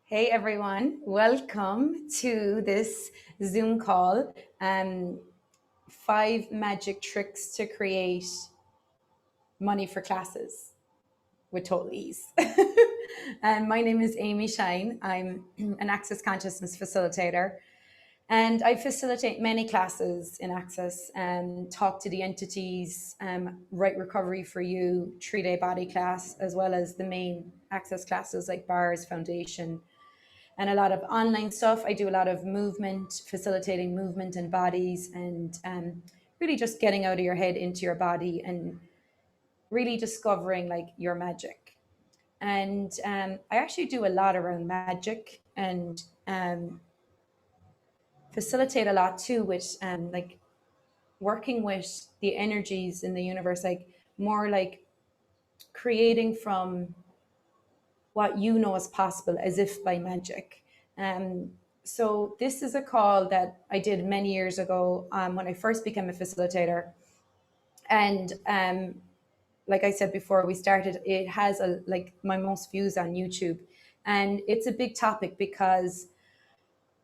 Hey everyone, welcome to this Zoom call. Five magic tricks to create money for classes with total ease. And my name is Amy Shine. I'm an Access Consciousness facilitator, and I facilitate many classes in Access and talk to the entities, Right Recovery for You, 3-day body class, as well as the main Access classes like Bars, Foundation, and a lot of online stuff. I do a lot of movement, facilitating movement and bodies, and really just getting out of your head into your body and really discovering like your magic. And I actually do a lot around magic and facilitate a lot too with like working with the energies in the universe, like more like creating from what you know is possible as if by magic. Um, so this is a call that I did many years ago when I first became a facilitator. And like I said before we started, it has like my most views on YouTube. And it's a big topic because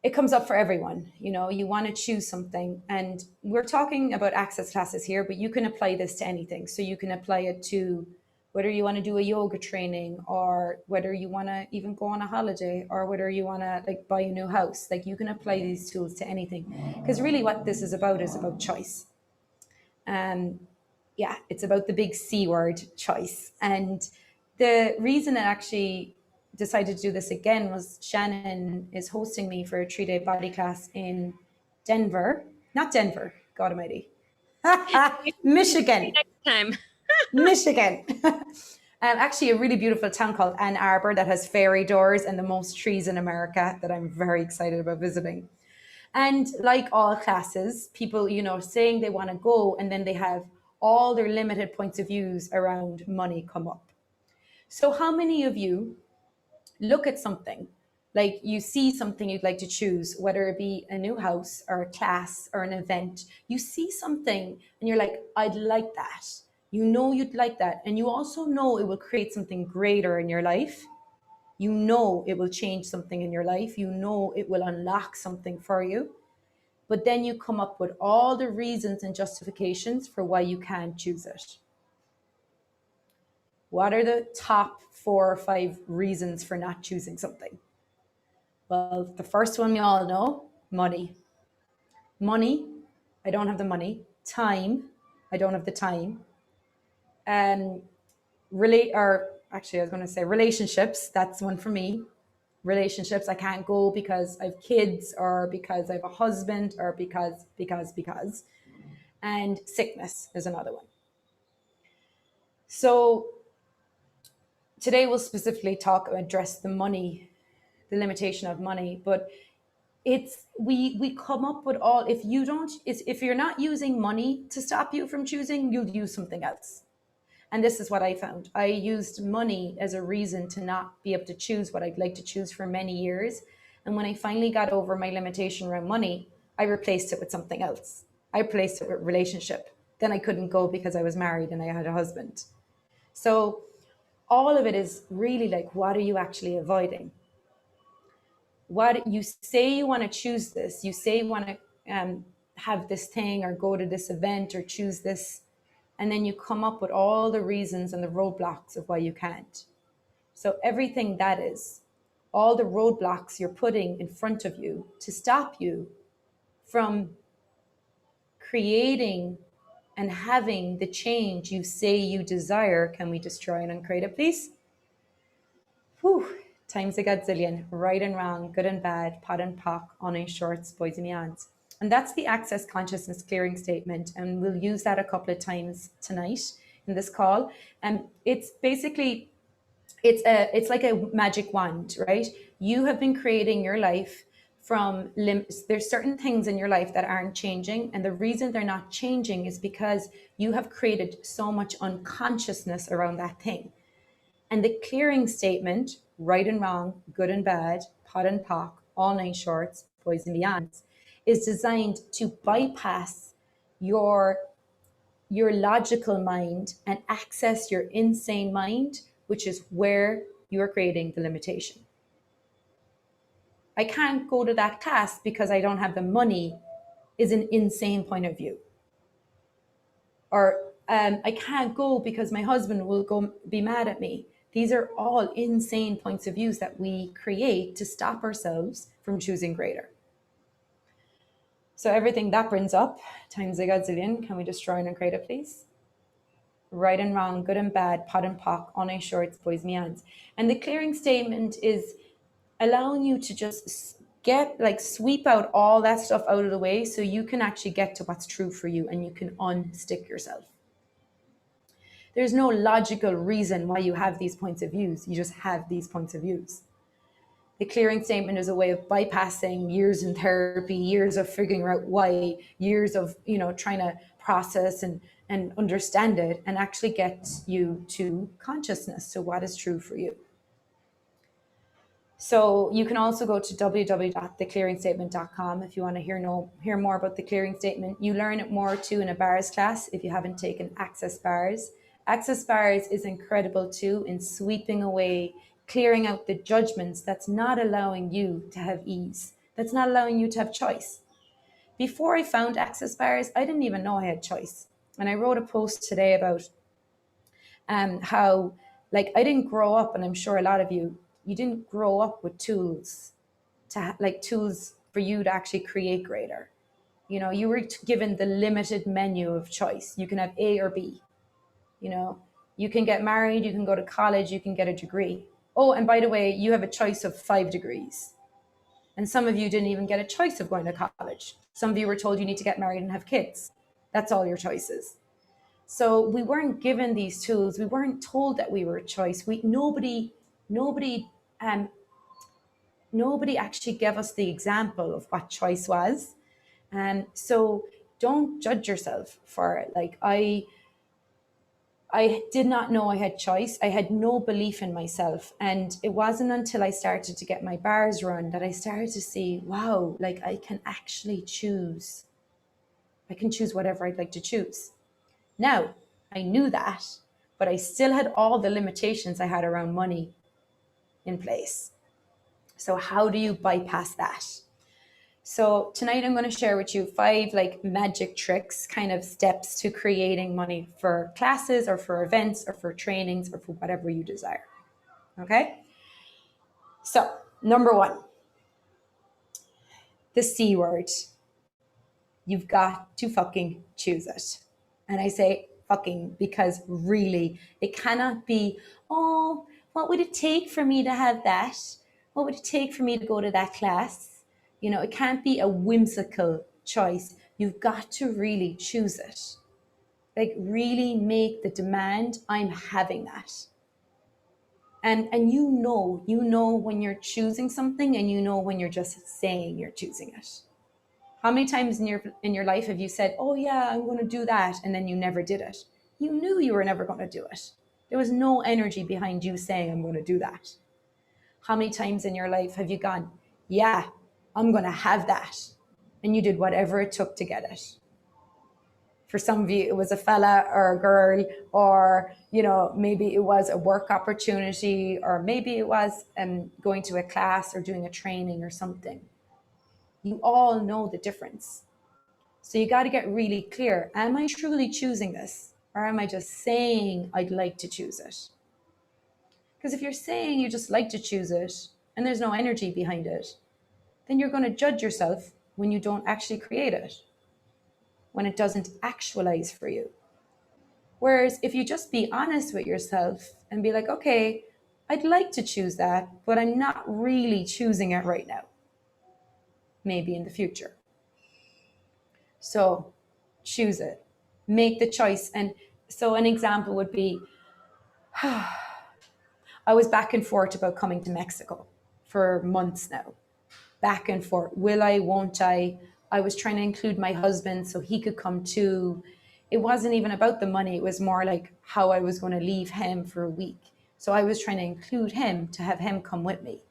it comes up for everyone. You know, you want to choose something. And we're talking about access classes here, but you can apply this to anything. So you can apply it to whether you want to do a yoga training, or whether you want to even go on a holiday, or whether you want to like buy a new house. Like you can apply these tools to anything, because really what this is about choice. um yeah, it's about the big C word, choice. And the reason I actually decided to do this again was Shannon is hosting me for a 3-day body class in Denver, not Denver, God Almighty, Michigan, Next time. Michigan. Actually, a really beautiful town called Ann Arbor that has fairy doors and the most trees in America that I'm very excited about visiting. And like all classes, people, you know, saying they want to go, and then they have all their limited points of views around money come up. So how many of you look at something, like you see something you'd like to choose, whether it be a new house or a class or an event, you see something and you're like, I'd like that. You know you'd like that. And you also know it will create something greater in your life. You know it will change something in your life. You know it will unlock something for you. But then you come up with all the reasons and justifications for why you can't choose it. What are the top 4 or 5 reasons for not choosing something? Well, the first one we all know, money. Money, I don't have the money. Time, I don't have the time. Or actually, I was going to say relationships. That's one for me. Relationships, I can't go because I have kids, or because I have a husband, or because. And sickness is another one. So today we'll specifically address the money, the limitation of money. But it's we come up with all, if you're not using money to stop you from choosing, you'll use something else. And this is what I found. I used money as a reason to not be able to choose what I'd like to choose for many years. And when I finally got over my limitation around money, I replaced it with something else. I replaced it with relationship. Then I couldn't go because I was married and I had a husband. So all of it is really like, what are you actually avoiding? What you say you want to choose this, you say you want to have this thing or go to this event or choose this, and then you come up with all the reasons and the roadblocks of why you can't. So everything that is, all the roadblocks you're putting in front of you to stop you from creating and having the change you say you desire. Can we destroy and uncreate it, please? Whew, times a godzillion, right and wrong, good and bad, pot and pock, on and shorts, boys and beyonds. And that's the Access Consciousness Clearing Statement. And we'll use that a couple of times tonight in this call. And it's basically, it's like a magic wand, right? You have been creating your life from limits. There's certain things in your life that aren't changing. And the reason they're not changing is because you have created so much unconsciousness around that thing. And the clearing statement, right and wrong, good and bad, pot and pock, all nine shorts, boys and beyonds, is designed to bypass your logical mind and access your insane mind, which is where you're creating the limitation. I can't go to that class because I don't have the money is an insane point of view. Or I can't go because my husband will go be mad at me. These are all insane points of views that we create to stop ourselves from choosing greater. So everything that brings up times a gazillion, can we destroy and create it, please? Right and wrong, good and bad, pot and pock, on a shorts, boys me hands. And the clearing statement is allowing you to just get like sweep out all that stuff out of the way so you can actually get to what's true for you and you can unstick yourself. There's no logical reason why you have these points of views. You just have these points of views. The clearing statement is a way of bypassing years in therapy, years of figuring out why, years of, trying to process and understand it and actually get you to consciousness, to what is true for you. So you can also go to www.theclearingstatement.com if you want to hear more about the clearing statement. You learn it more too in a bars class if you haven't taken Access Bars. Access Bars is incredible too in sweeping away, clearing out the judgments that's not allowing you to have ease, that's not allowing you to have choice. Before I found Access Bars, I didn't even know I had choice. And I wrote a post today about how, like, I didn't grow up, and I'm sure a lot of you didn't grow up with tools tools for you to actually create greater. You were given the limited menu of choice. You can have A or B. You can get married, you can go to college, you can get a degree. Oh, and by the way, you have a choice of 5 degrees. And some of you didn't even get a choice of going to college. Some of you were told you need to get married and have kids. That's all your choices. So we weren't given these tools. We weren't told that we were a choice. Nobody actually gave us the example of what choice was. So don't judge yourself for it. Like I did not know I had choice. I had no belief in myself. And it wasn't until I started to get my bars run that I started to see, wow, like I can actually choose. I can choose whatever I'd like to choose. Now, I knew that, but I still had all the limitations I had around money in place. So how do you bypass that? So tonight I'm going to share with you 5 like magic tricks, kind of steps to creating money for classes or for events or for trainings or for whatever you desire. Okay? So, number 1, the C word. You've got to fucking choose it. And I say fucking because really it cannot be, oh, what would it take for me to have that? What would it take for me to go to that class? It can't be a whimsical choice. You've got to really choose it. Like really make the demand, I'm having that. And you know when you're choosing something and when you're just saying you're choosing it. How many times in your life have you said, oh yeah, I'm going to do that, and then you never did it? You knew you were never going to do it. There was no energy behind you saying, I'm going to do that. How many times in your life have you gone, yeah, I'm going to have that, and you did whatever it took to get it? For some of you, it was a fella or a girl, or maybe it was a work opportunity, or maybe it was going to a class or doing a training or something. You all know the difference. So you got to get really clear. Am I truly choosing this? Or am I just saying I'd like to choose it? Because if you're saying you just like to choose it and there's no energy behind it, then you're going to judge yourself when you don't actually create it, when it doesn't actualize for you. Whereas if you just be honest with yourself and be like, okay, I'd like to choose that, but I'm not really choosing it right now. Maybe in the future. So choose it, make the choice. And so an example would be, I was back and forth about coming to Mexico for months now. Back and forth. Will I, won't I? I was trying to include my husband so he could come too. It wasn't even about the money. It was more like how I was going to leave him for a week. So I was trying to include him to have him come with me.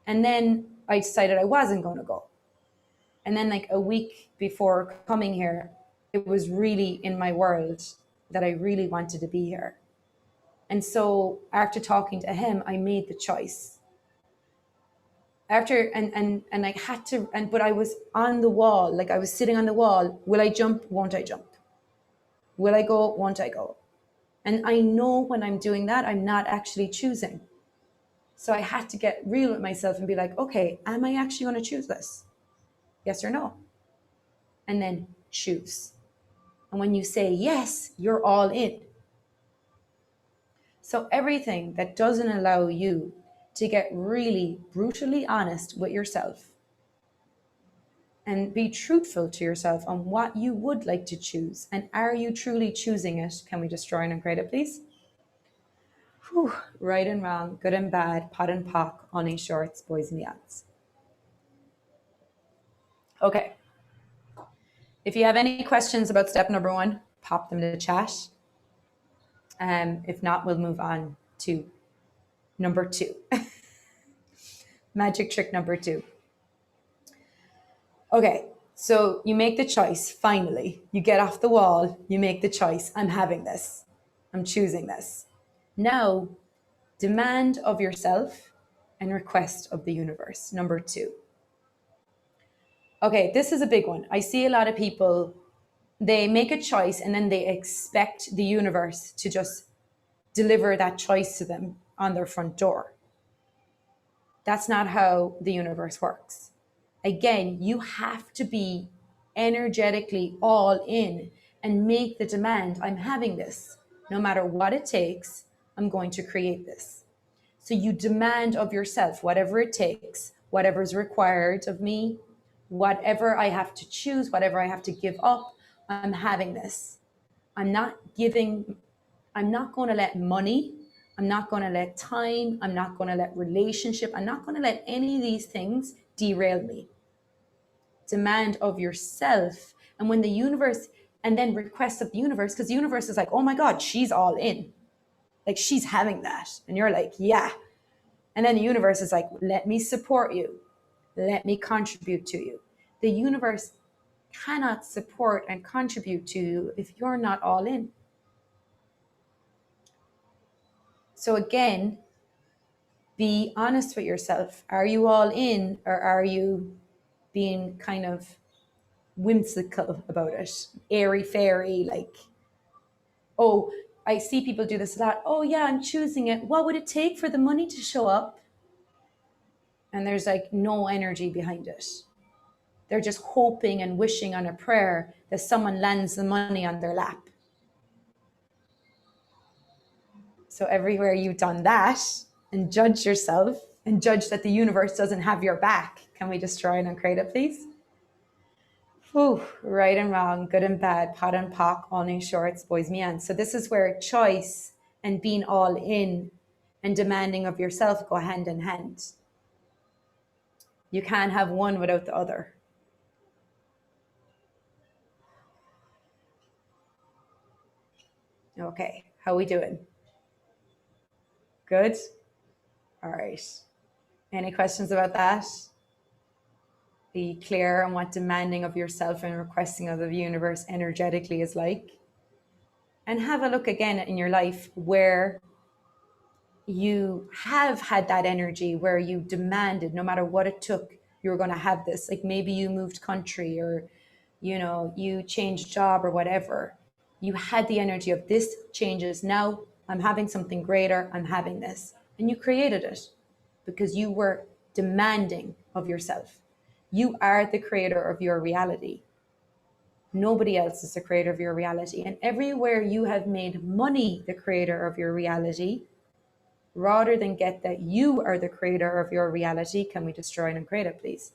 And then I decided I wasn't going to go. And then like a week before coming here, it was really in my world that I really wanted to be here. And so after talking to him, I made the choice. After and I had to, and but I was on the wall, like I was sitting on the wall. Will I jump? Won't I jump? Will I go? Won't I go? And I know when I'm doing that, I'm not actually choosing. So I had to get real with myself and be like, okay, am I actually going to choose this? Yes or no? And then choose. And when you say yes, you're all in. So everything that doesn't allow you to get really brutally honest with yourself and be truthful to yourself on what you would like to choose, and are you truly choosing it? Can we just join and create it, please? Whew. Right and wrong, good and bad, pot and pock, honey shorts, boys and yachts. Okay. If you have any questions about step number 1, pop them in the chat. If not, we'll move on to number 2. Magic trick number 2. Okay, so you make the choice, finally. You get off the wall, you make the choice. I'm having this. I'm choosing this. Now, demand of yourself and request of the universe. Number 2. Okay, this is a big one. I see a lot of people, they make a choice and then they expect the universe to just deliver that choice to them on their front door. That's not how the universe works. Again, you have to be energetically all in and make the demand. I'm having this. No matter what it takes, I'm going to create this. So you demand of yourself whatever it takes, whatever's required of me, whatever I have to choose, whatever I have to give up, I'm having this. I'm not going to let money, I'm not going to let time, I'm not going to let relationship, I'm not going to let any of these things derail me. Demand of yourself. And when the universe, and then request of the universe, because the universe is like, oh my God, she's all in. Like she's having that. And you're like, yeah. And then the universe is like, let me support you. Let me contribute to you. The universe cannot support and contribute to you if you're not all in. So again, be honest with yourself. Are you all in, or are you being kind of whimsical about it? Airy fairy, like, oh, I see people do this a lot. Oh yeah, I'm choosing it. What would it take for the money to show up? And there's like no energy behind it. They're just hoping and wishing on a prayer that someone lands the money on their lap. So everywhere you've done that and judge yourself and judge that the universe doesn't have your back, can we destroy and uncreate it, please? Whew, right and wrong, good and bad, pot and pock, all new shorts, boys me. So this is where choice and being all in and demanding of yourself go hand in hand. You can't have one without the other. Okay, how we doing? Good? All right. Any questions about that? Be clear on what demanding of yourself and requesting of the universe energetically is like. And have a look again in your life where you have had that energy, where you demanded, no matter what it took, you were going to have this. Like maybe you moved country, or you changed job or whatever. You had the energy of this changes. Now I'm having something greater. I'm having this. And you created it because you were demanding of yourself. You are the creator of your reality. Nobody else is the creator of your reality. And everywhere you have made money the creator of your reality, rather than get that you are the creator of your reality, can we destroy and create it, please?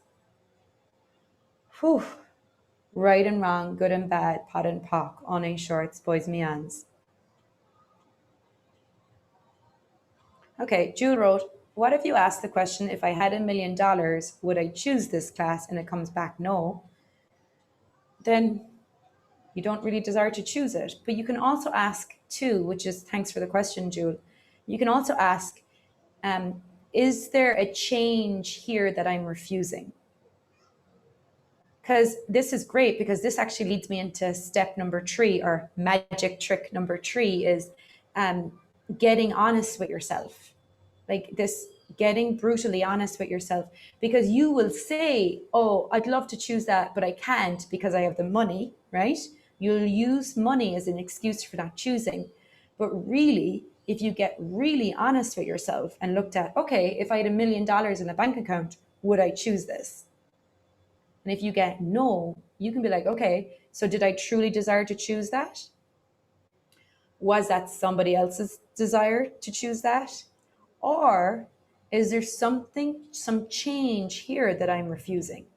Whew. Right and wrong, good and bad, pot and pock, on a shorts, boys means. Okay, Jewel wrote, what if you asked the question, if I had $1 million, would I choose this class? And it comes back no. Then you don't really desire to choose it. But you can also ask too, which is, thanks for the question, Jewel. You can also ask, is there a change here that I'm refusing? Because this is great, because this actually leads me into step number 3, or magic trick number 3, is getting honest with yourself. Like this, getting brutally honest with yourself, because you will say, oh, I'd love to choose that, but I can't because I have the money, right? You'll use money as an excuse for not choosing. But really, if you get really honest with yourself and looked at, okay, if I had $1 million in a bank account, would I choose this? And if you get no, you can be like, okay, so did I truly desire to choose that? Was that somebody else's desire to choose that? Or is there something, some change here that I'm refusing?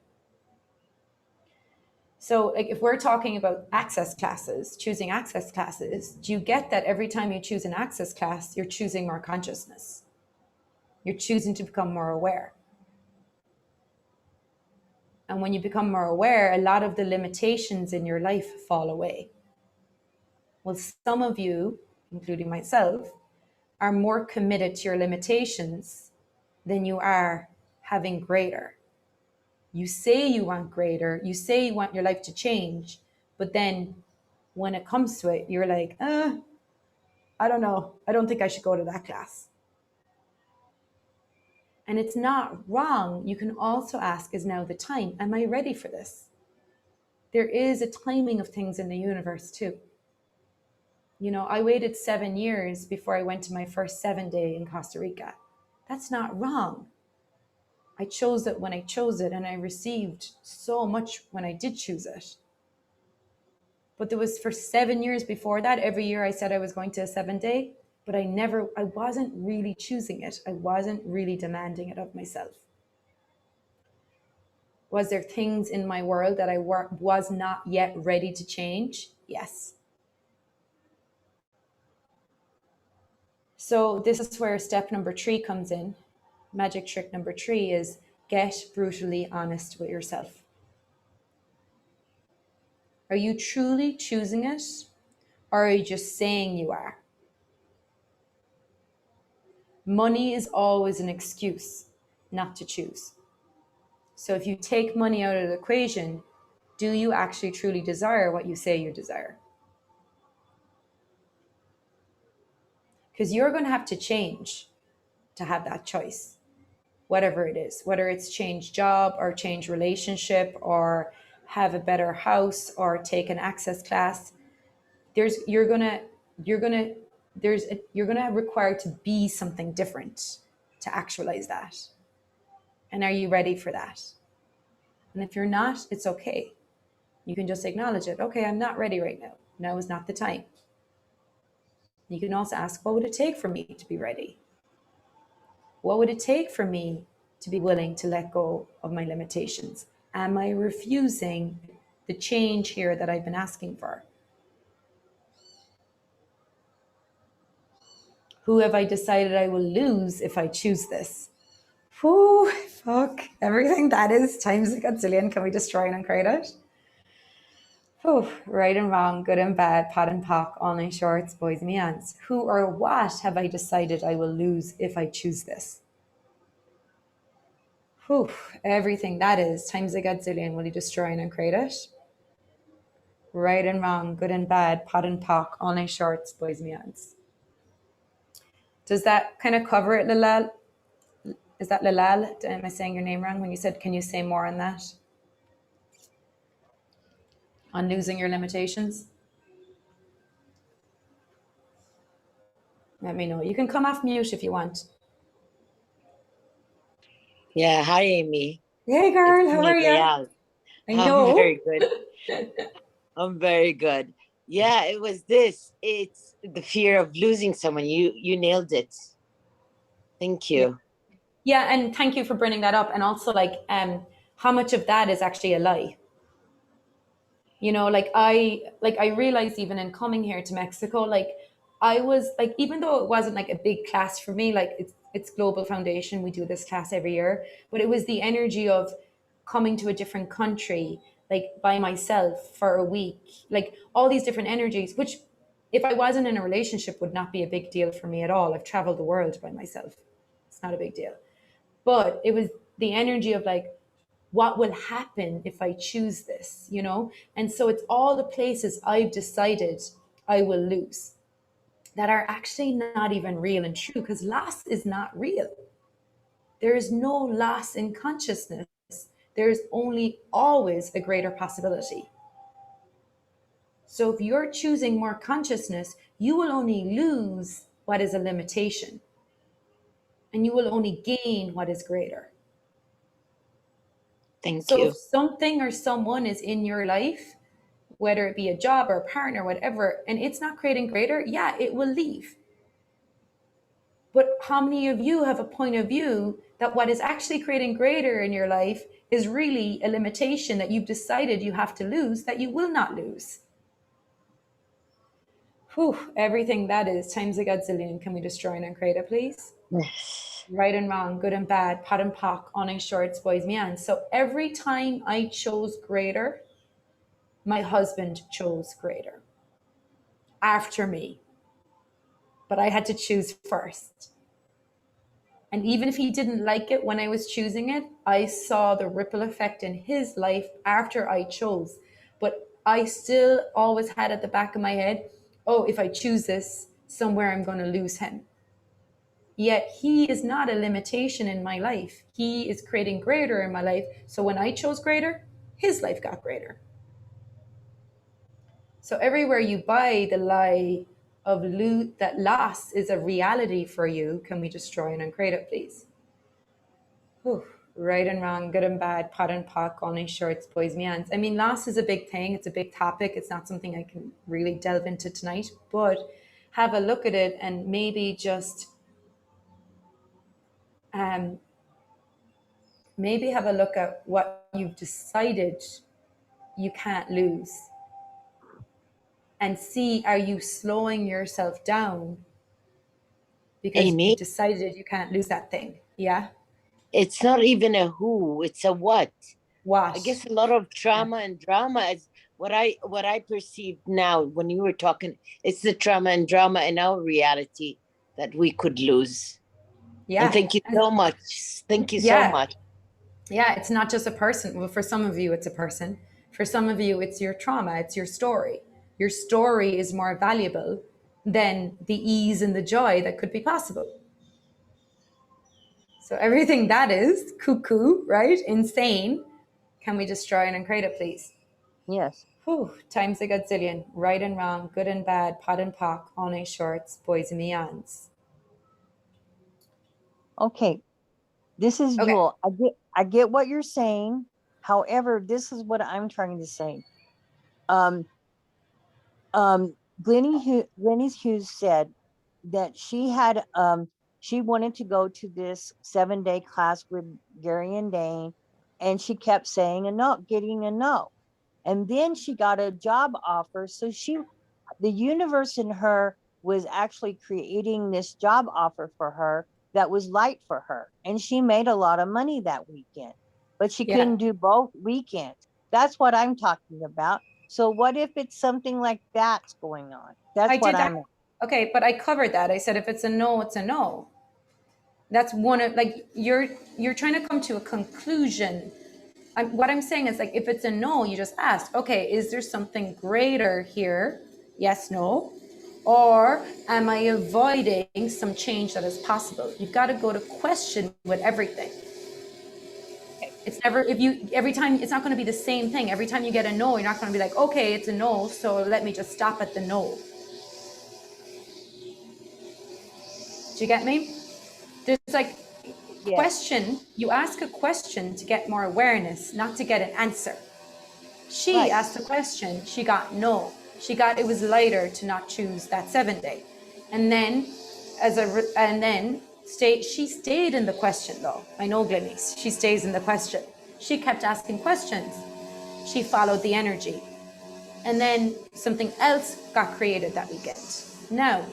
So, like, if we're talking about access classes, choosing access classes, do you get that every time you choose an access class, you're choosing more consciousness? You're choosing to become more aware. And when you become more aware, a lot of the limitations in your life fall away. Well, some of you, including myself, are more committed to your limitations than you are having greater. You say you want greater, you say you want your life to change, but then when it comes to it, you're like, I don't know. I don't think I should go to that class. And it's not wrong. You can also ask, is now the time? Am I ready for this? There is a timing of things in the universe too. You know, I waited 7 years before I went to my first 7-day in Costa Rica. That's not wrong. I chose it when I chose it, and I received so much when I did choose it. But there was, for 7 years before that, every year I said I was going to a 7-day, but I wasn't really choosing it. I wasn't really demanding it of myself. Was there things in my world that I was not yet ready to change? Yes. So this is where step number 3 comes in. Magic trick number 3 is get brutally honest with yourself. Are you truly choosing it, or are you just saying you are? Money is always an excuse not to choose. So if you take money out of the equation, do you actually truly desire what you say you desire? Because you're going to have to change to have that choice, whatever it is, whether it's change job or change relationship or have a better house or take an access class. You're gonna require to be something different to actualize that. And are you ready for that? And if you're not, it's okay. You can just acknowledge it. Okay, I'm not ready right now. Now is not the time. You can also ask, what would it take for me to be ready? What would it take for me to be willing to let go of my limitations? Am I refusing the change here that I've been asking for? Who have I decided I will lose if I choose this? Whew, fuck, everything that is times a godzillion. Can we destroy and uncreate it? Whew, right and wrong, good and bad, pot and pock, all night shorts, boys and means. Who or what have I decided I will lose if I choose this? Whew, everything that is times a godzillion. Will you destroy and uncreate it? Right and wrong, good and bad, pot and pock, all night shorts, boys and means. Does that kind of cover it, Lalal? Is that Lalal? Am I saying your name wrong when you said, can you say more on that? On losing your limitations? Let me know. You can come off mute if you want. Yeah, hi Amy. Hey girl, how are you? I know. I'm very good. I'm very good. Yeah, it was this. It's the fear of losing someone. You nailed it. Thank you. Yeah, and thank you for bringing that up. And also, like, how much of that is actually a lie? You know, like I realized even in coming here to Mexico, like I was like, even though it wasn't like a big class for me, like it's Global Foundation, we do this class every year, but it was the energy of coming to a different country, like by myself for a week, like all these different energies, which if I wasn't in a relationship would not be a big deal for me at all. I've traveled the world by myself. It's not a big deal. But it was the energy of like, what will happen if I choose this, you know? And so it's all the places I've decided I will lose that are actually not even real and true, because loss is not real. There is no loss in consciousness. There is only always a greater possibility. So if you're choosing more consciousness, you will only lose what is a limitation, and you will only gain what is greater. Thank So you. if something or someone is in your life, whether it be a job or a partner, whatever, and it's not creating greater, yeah, it will leave. But how many of you have a point of view that what is actually creating greater in your life is really a limitation that you've decided you have to lose, that you will not lose? Whew, everything that is times a godzillion. Can we destroy and uncreate it, please? Yes. Right and wrong, good and bad, pot and pock, awning shorts, boys, man. So every time I chose greater, my husband chose greater after me. But I had to choose first. And even if he didn't like it when I was choosing it, I saw the ripple effect in his life after I chose. But I still always had at the back of my head, oh, if I choose this, somewhere I'm going to lose him. Yet he is not a limitation in my life. He is creating greater in my life. So when I chose greater, his life got greater. So everywhere you buy the lie of that loss is a reality for you, can we destroy and uncreate it, please? Whew. Right and wrong, good and bad, pot and pock, only shorts, boys, means. I mean, loss is a big thing. It's a big topic. It's not something I can really delve into tonight, but have a look at it and maybe just maybe have a look at what you've decided you can't lose and see, are you slowing yourself down because Amy, you've decided you can't lose that thing? Yeah. it's not even a who, it's a what. What? I guess a lot of Yeah. trauma and drama is what I perceive now when you were talking. It's the trauma and drama in our reality that we could lose. Yeah. And thank you so much. Thank you so Yeah. much. Yeah. It's not just a person. Well, for some of you, it's a person. For some of you, it's your trauma, it's your story. Your story is more valuable than the ease and the joy that could be possible. So everything that is cuckoo, right? Insane. Can we destroy and uncreate it, please? Yes. Whew, times a godzillion. Right and wrong, good and bad, pot and pock, awning shorts, boys and meons. Okay. This is Okay. Jewel. I get what you're saying. However, this is what I'm trying to say. Um, Glennie Hughes said that she wanted to go to this 7-day class with Gary and Dane, and she kept saying a no, getting a no. And then she got a job offer. So the universe in her was actually creating this job offer for her that was light for her. And she made a lot of money that weekend, but she Yeah. couldn't do both weekends. That's what I'm talking about. So what if it's something like that's going on? That's I what did that. I'm. Okay, but I covered that. I said if it's a no, it's a no. That's one of, like, you're trying to come to a conclusion. What I'm saying is, like, if it's a no, you just ask, okay, is there something greater here? Yes, no. Or am I avoiding some change that is possible? You've got to go to question with everything. It's never, if you, every time, it's not going to be the same thing. Every time you get a no, you're not going to be like, okay, it's a no, so let me just stop at the no. Do you get me? There's like, Yes. question, you ask a question to get more awareness, not to get an answer. She Right. asked a question, she got no. She got, it was lighter to not choose that 7-day. And then she stayed in the question though. I know Glennies, she stays in the question. She kept asking questions. She followed the energy. And then something else got created that weekend. Now,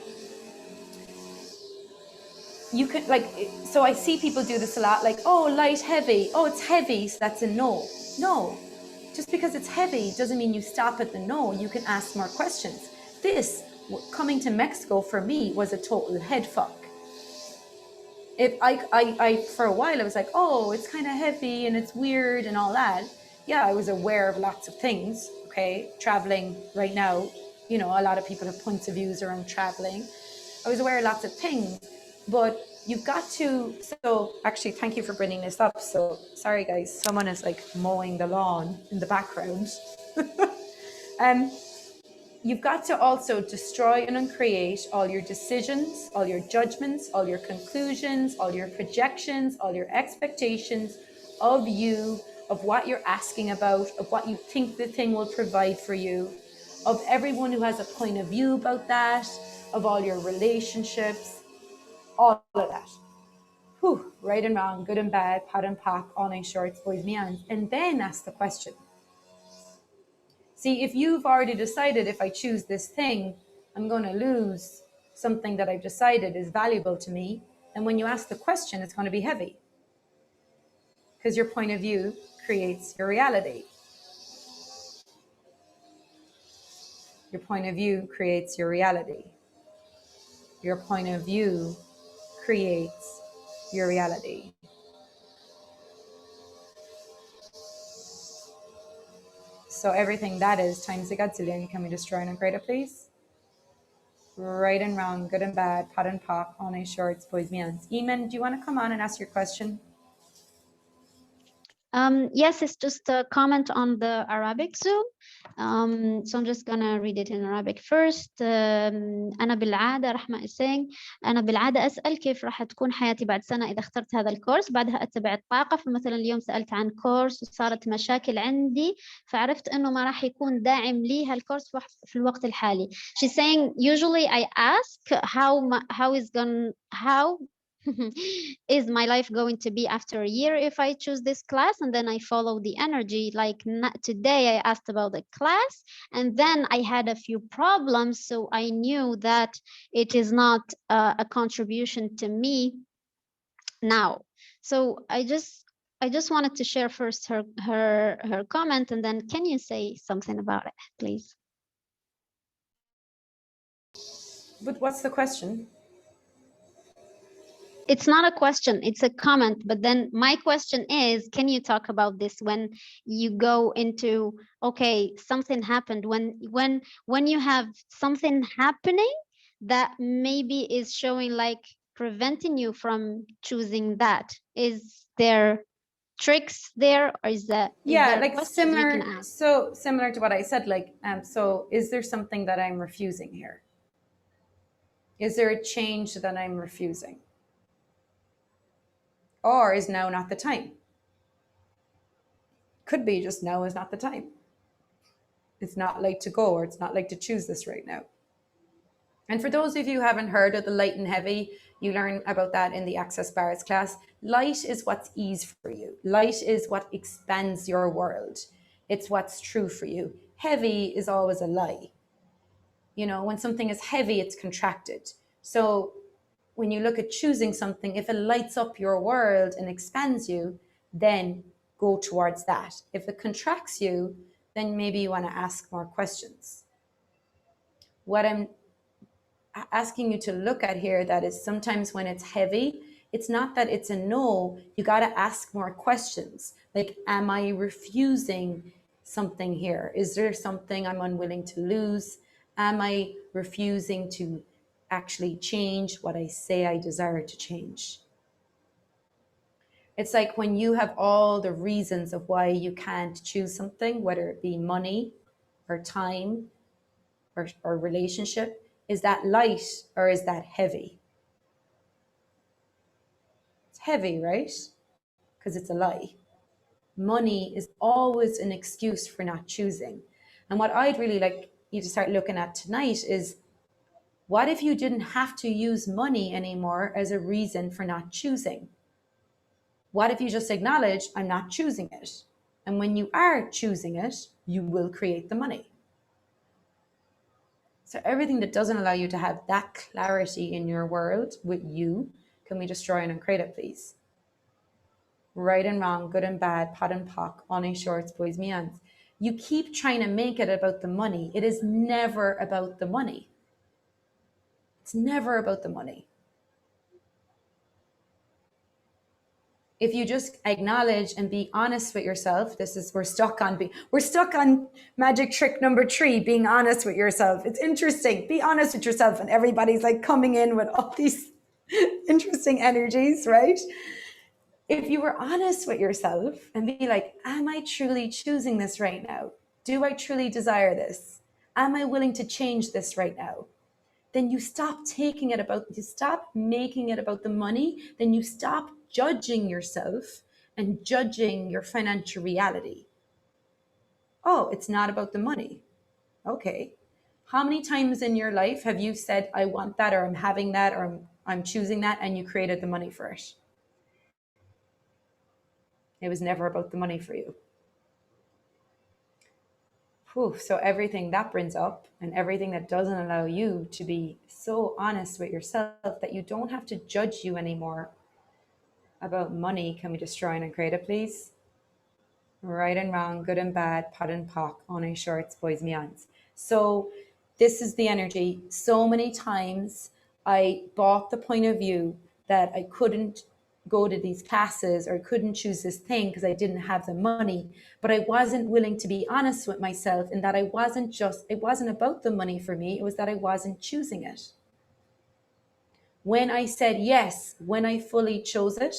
you can, like, so I see people do this a lot, like, oh, light, heavy, oh, it's heavy, so that's a no. No, just because it's heavy doesn't mean you stop at the no. You can ask more questions. This, coming to Mexico for me, was a total head fuck. If I for a while I was like, oh, it's kind of heavy and it's weird and all that. Yeah, I was aware of lots of things. Okay, traveling right now, a lot of people have points of views around traveling. I was aware of lots of things, but you've got to, so actually, thank you for bringing this up. So sorry, guys, someone is like mowing the lawn in the background. You've got to also destroy and uncreate all your decisions, all your judgments, all your conclusions, all your projections, all your expectations of you, of what you're asking about, of what you think the thing will provide for you, of everyone who has a point of view about that, of all your relationships, all of that. Whew, right and wrong, good and bad, pot and pock, all night shorts, boys, meons. And then ask the question. See, if you've already decided, if I choose this thing, I'm going to lose something that I've decided is valuable to me, then when you ask the question, it's going to be heavy. Because your point of view creates your reality. Your point of view creates your reality. Your point of view creates your reality. So everything that is times the godzillion, can we destroy and create it, please? Right and wrong, good and bad, pot and pock, all night shorts, boys, meons. Eamon, do you want to come on and ask your question? Yes, it's just a comment on the Arabic Zoom. So I'm just gonna read it in Arabic first. أنا بالعادة رحمة is saying أنا بالعادة أسأل كيف راح تكون حياتي بعد سنة إذا اخترت هذا الكورس، بعدها أتبع الطاقة. فمثلا اليوم سألت عن كورس وصارت مشاكل عندي، فعرفت إنه ما راح يكون داعم لي هالكورس في الوقت الحالي. She's saying usually I ask how is my life going to be after a year if I choose this class, and then I follow the energy. Like today I asked about the class and then I had a few problems, so I knew that it is not a contribution to me now. So I just wanted to share first her comment, and then can you say something about it, please? But what's the question? It's not a question, it's a comment. But then my question is, can you talk about this when you go into, okay, something happened, when you have something happening that maybe is showing like preventing you from choosing that? Is there tricks there, or is that like similar? So similar to what I said, like, so is there something that I'm refusing here? Is there a change that I'm refusing? Or is now not the time? Could be just now is not the time. It's not like to go, or it's not like to choose this right now. And for those of you who haven't heard of the light and heavy, you learn about that in the Access Bars class. Light is what's ease for you. Light is what expands your world. It's what's true for you. Heavy is always a lie. You know, when something is heavy, it's contracted. So when you look at choosing something, if it lights up your world and expands you, then go towards that. If it contracts you, then maybe you want to ask more questions. What I'm asking you to look at here, that is sometimes when it's heavy, it's not that it's a no, you got to ask more questions. Like, am I refusing something here? Is there something I'm unwilling to lose? Am I refusing to actually change what I say I desire to change? It's like when you have all the reasons of why you can't choose something, whether it be money or time or relationship, is that light or is that heavy? It's heavy, right? Because it's a lie. Money is always an excuse for not choosing. And what I'd really like you to start looking at tonight is, what if you didn't have to use money anymore as a reason for not choosing? What if you just acknowledge, I'm not choosing it? And when you are choosing it, you will create the money. So everything that doesn't allow you to have that clarity in your world with you, can we destroy and uncreate it, please? Right and wrong, good and bad, pot and pock, on and shorts, boys, meons. You keep trying to make it about the money. It is never about the money. It's never about the money. If you just acknowledge and be honest with yourself, we're stuck on magic trick number 3, being honest with yourself. It's interesting. Be honest with yourself, and everybody's like coming in with all these interesting energies, right? If you were honest with yourself and be like, am I truly choosing this right now? Do I truly desire this? Am I willing to change this right now? Then you stop you stop making it about the money, then you stop judging yourself and judging your financial reality. Oh, it's not about the money. Okay. How many times in your life have you said, I want that, or I'm having that, or I'm choosing that, and you created the money for it? It was never about the money for you. Whew, so everything that brings up and everything that doesn't allow you to be so honest with yourself that you don't have to judge you anymore about money. Can we destroy and create it, please? Right and wrong, good and bad, pot and pock, on a shorts, boys meons. So this is the energy. So many times I bought the point of view that I couldn't go to these classes or couldn't choose this thing because I didn't have the money, but I wasn't willing to be honest with myself in that it wasn't about the money for me, it was that I wasn't choosing it. When I said yes, when I fully chose it,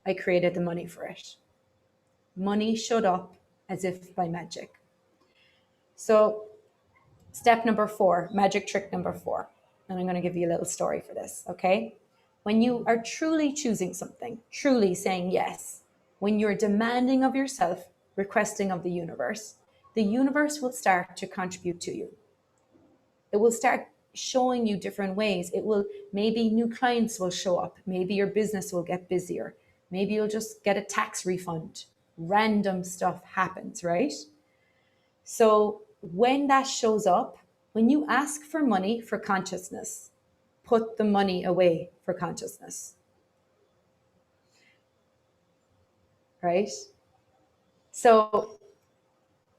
I created the money for it. Money showed up as if by magic. So step number 4, magic trick number 4, and I'm going to give you a little story for this, okay? When you are truly choosing something, truly saying yes, when you're demanding of yourself, requesting of the universe will start to contribute to you. It will start showing you different ways. Maybe new clients will show up. Maybe your business will get busier. Maybe you'll just get a tax refund. Random stuff happens, right? So when that shows up, when you ask for money for consciousness, put the money away for consciousness, right? So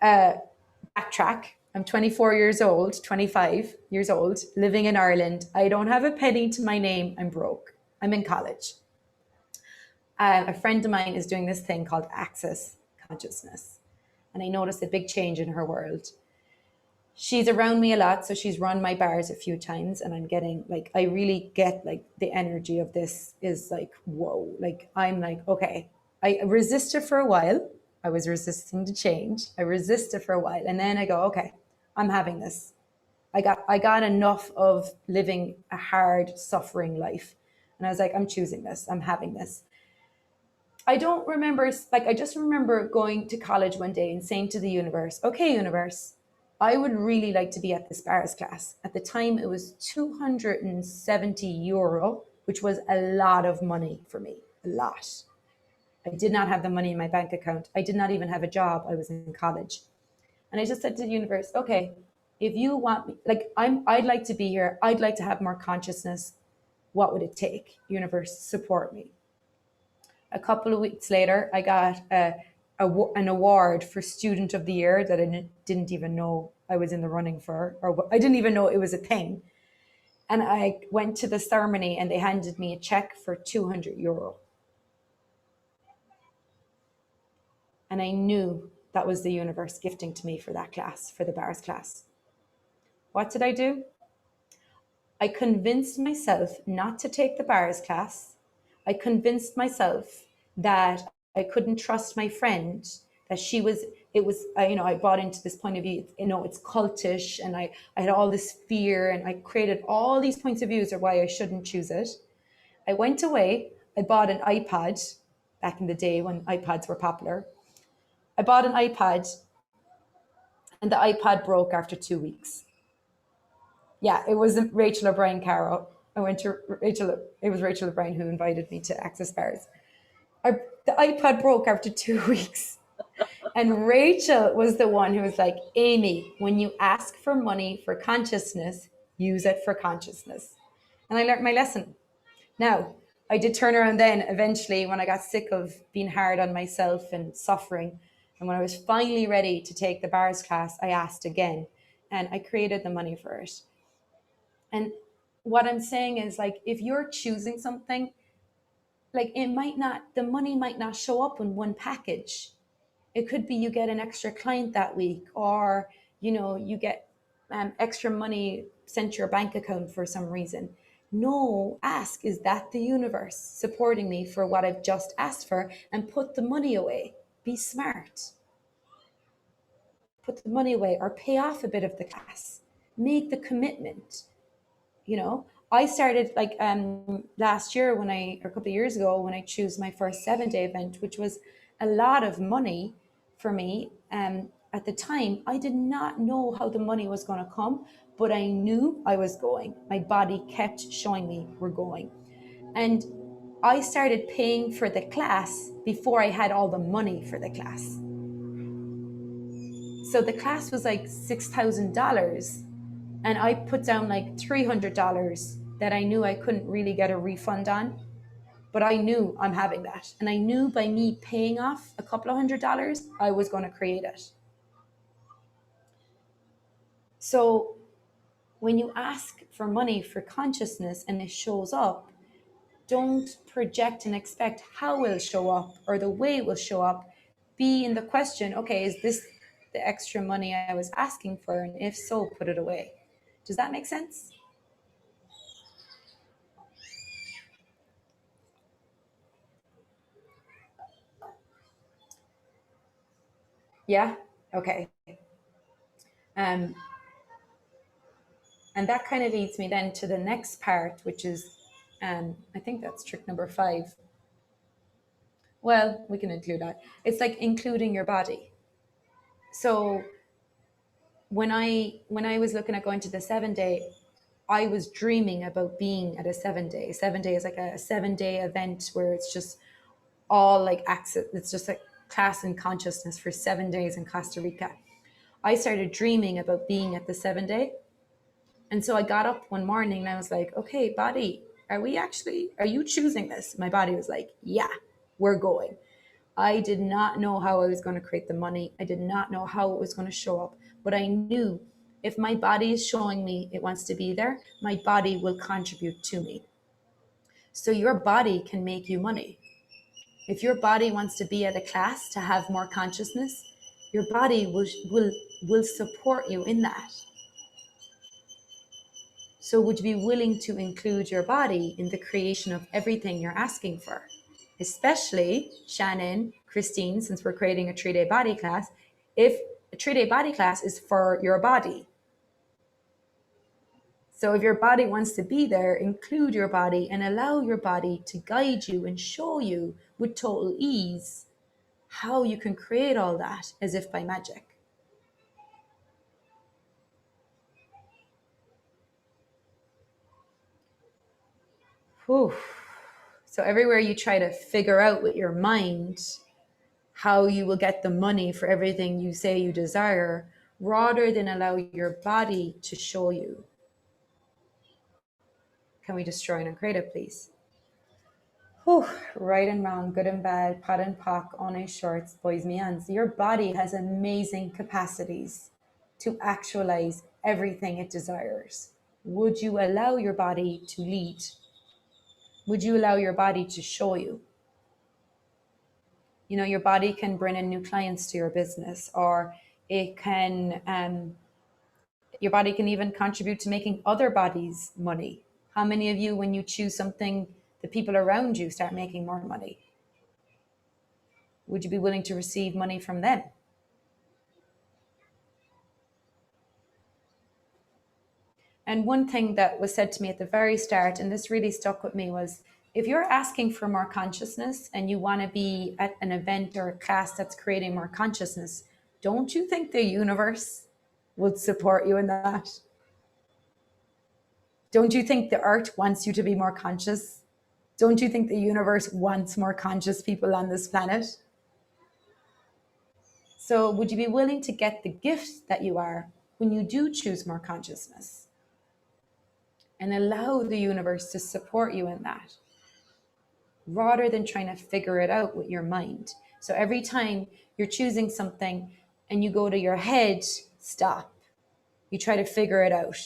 backtrack. I'm 24 years old, 25 years old, living in Ireland. I don't have a penny to my name. I'm broke. I'm in college. A friend of mine is doing this thing called Access Consciousness. And I noticed a big change in her world. She's around me a lot, so she's run my bars a few times, and I'm getting like, I really get like the energy of this is like, whoa, like I'm like, okay. I resisted for a while. I was resisting to change. I resisted for a while, and then I go, okay, I'm having this. I got enough of living a hard, suffering life, and I was like, I'm choosing this. I'm having this. I don't remember, like, I just remember going to college one day and saying to the universe, okay, universe, I would really like to be at this bars class. At the time, it was 270 euro, which was a lot of money for me, a lot. I did not have the money in my bank account. I did not even have a job. I was in college. And I just said to the universe, okay, if you want me, like, I'd like to be here. I'd like to have more consciousness. What would it take? Universe, support me. A couple of weeks later, I got an award for Student of the Year that I didn't even know I was in the running for, or I didn't even know it was a thing. And I went to the ceremony and they handed me a check for 200 euro. And I knew that was the universe gifting to me for that class, for the bars class. What did I do? I convinced myself not to take the bars class. I convinced myself that I couldn't trust my friend, that I bought into this point of view, it's cultish, and I had all this fear, and I created all these points of views of why I shouldn't choose it. I went away, I bought an iPad back in the day when iPads were popular. I bought an iPad and the iPad broke after 2 weeks. Yeah, it wasn't Rachel O'Brien, Caro. I went to Rachel. It was Rachel O'Brien who invited me to Access Bars. The iPad broke after 2 weeks. And Rachel was the one who was like, Amy, when you ask for money for consciousness, use it for consciousness. And I learned my lesson. Now, I did turn around then eventually when I got sick of being hard on myself and suffering. And when I was finally ready to take the bars class, I asked again and I created the money for it. And what I'm saying is, like, if you're choosing something, like, the money might not show up in one package. It could be you get an extra client that week, or, you get extra money sent to your bank account for some reason. No, ask, is that the universe supporting me for what I've just asked for? And put the money away. Be smart. Put the money away or pay off a bit of the class. Make the commitment. You know, I started like last year or a couple of years ago when I chose my first 7-day event, which was a lot of money for me. At the time, I did not know how the money was going to come, but I knew I was going. My body kept showing me we're going. And I started paying for the class before I had all the money for the class. So the class was like $6,000. And I put down like $300 that I knew I couldn't really get a refund on. But I knew I'm having that. And I knew by me paying off a couple of $100, I was going to create it. So when you ask for money for consciousness and it shows up, don't project and expect how it will show up or the way it will show up. Be in the question, okay, is this the extra money I was asking for? And if so, put it away. Does that make sense? Yeah? Okay. And that kind of leads me then to the next part, which is, I think that's trick number 5. Well, we can include that. It's like including your body. So when I was looking at going to the 7-day, I was dreaming about being at a 7-day. 7-day is like a 7-day event where it's just all like access. It's just like class in consciousness for 7 days in Costa Rica. I started dreaming about being at the 7-day. And so I got up one morning and I was like, okay, body, are you choosing this? My body was like, yeah, we're going. I did not know how I was going to create the money. I did not know how it was going to show up, but I knew if my body is showing me it wants to be there, my body will contribute to me. So your body can make you money. If your body wants to be at a class to have more consciousness, your body will support you in that. So would you be willing to include your body in the creation of everything you're asking for? Especially Shannon, Christine, since we're creating a 3-day body class, if a 3-day body class is for your body. So if your body wants to be there, include your body and allow your body to guide you and show you with total ease how you can create all that as if by magic. Whew. So everywhere you try to figure out with your mind how you will get the money for everything you say you desire, rather than allow your body to show you. Can we destroy and uncreate it, please? Whew. Right and wrong, good and bad, pot and pock, on a shorts, boys me hands. Your body has amazing capacities to actualize everything it desires. Would you allow your body to lead? Would you allow your body to show you? You know, your body can bring in new clients to your business, or it can, your body can even contribute to making other bodies money. How many of you, when you choose something, the people around you start making more money? Would you be willing to receive money from them? And one thing that was said to me at the very start, and this really stuck with me, was if you're asking for more consciousness and you want to be at an event or a class that's creating more consciousness, don't you think the universe would support you in that? Don't you think the earth wants you to be more conscious? Don't you think the universe wants more conscious people on this planet? So would you be willing to get the gift that you are when you do choose more consciousness? And allow the universe to support you in that, rather than trying to figure it out with your mind. So every time you're choosing something and you go to your head, stop. You try to figure it out.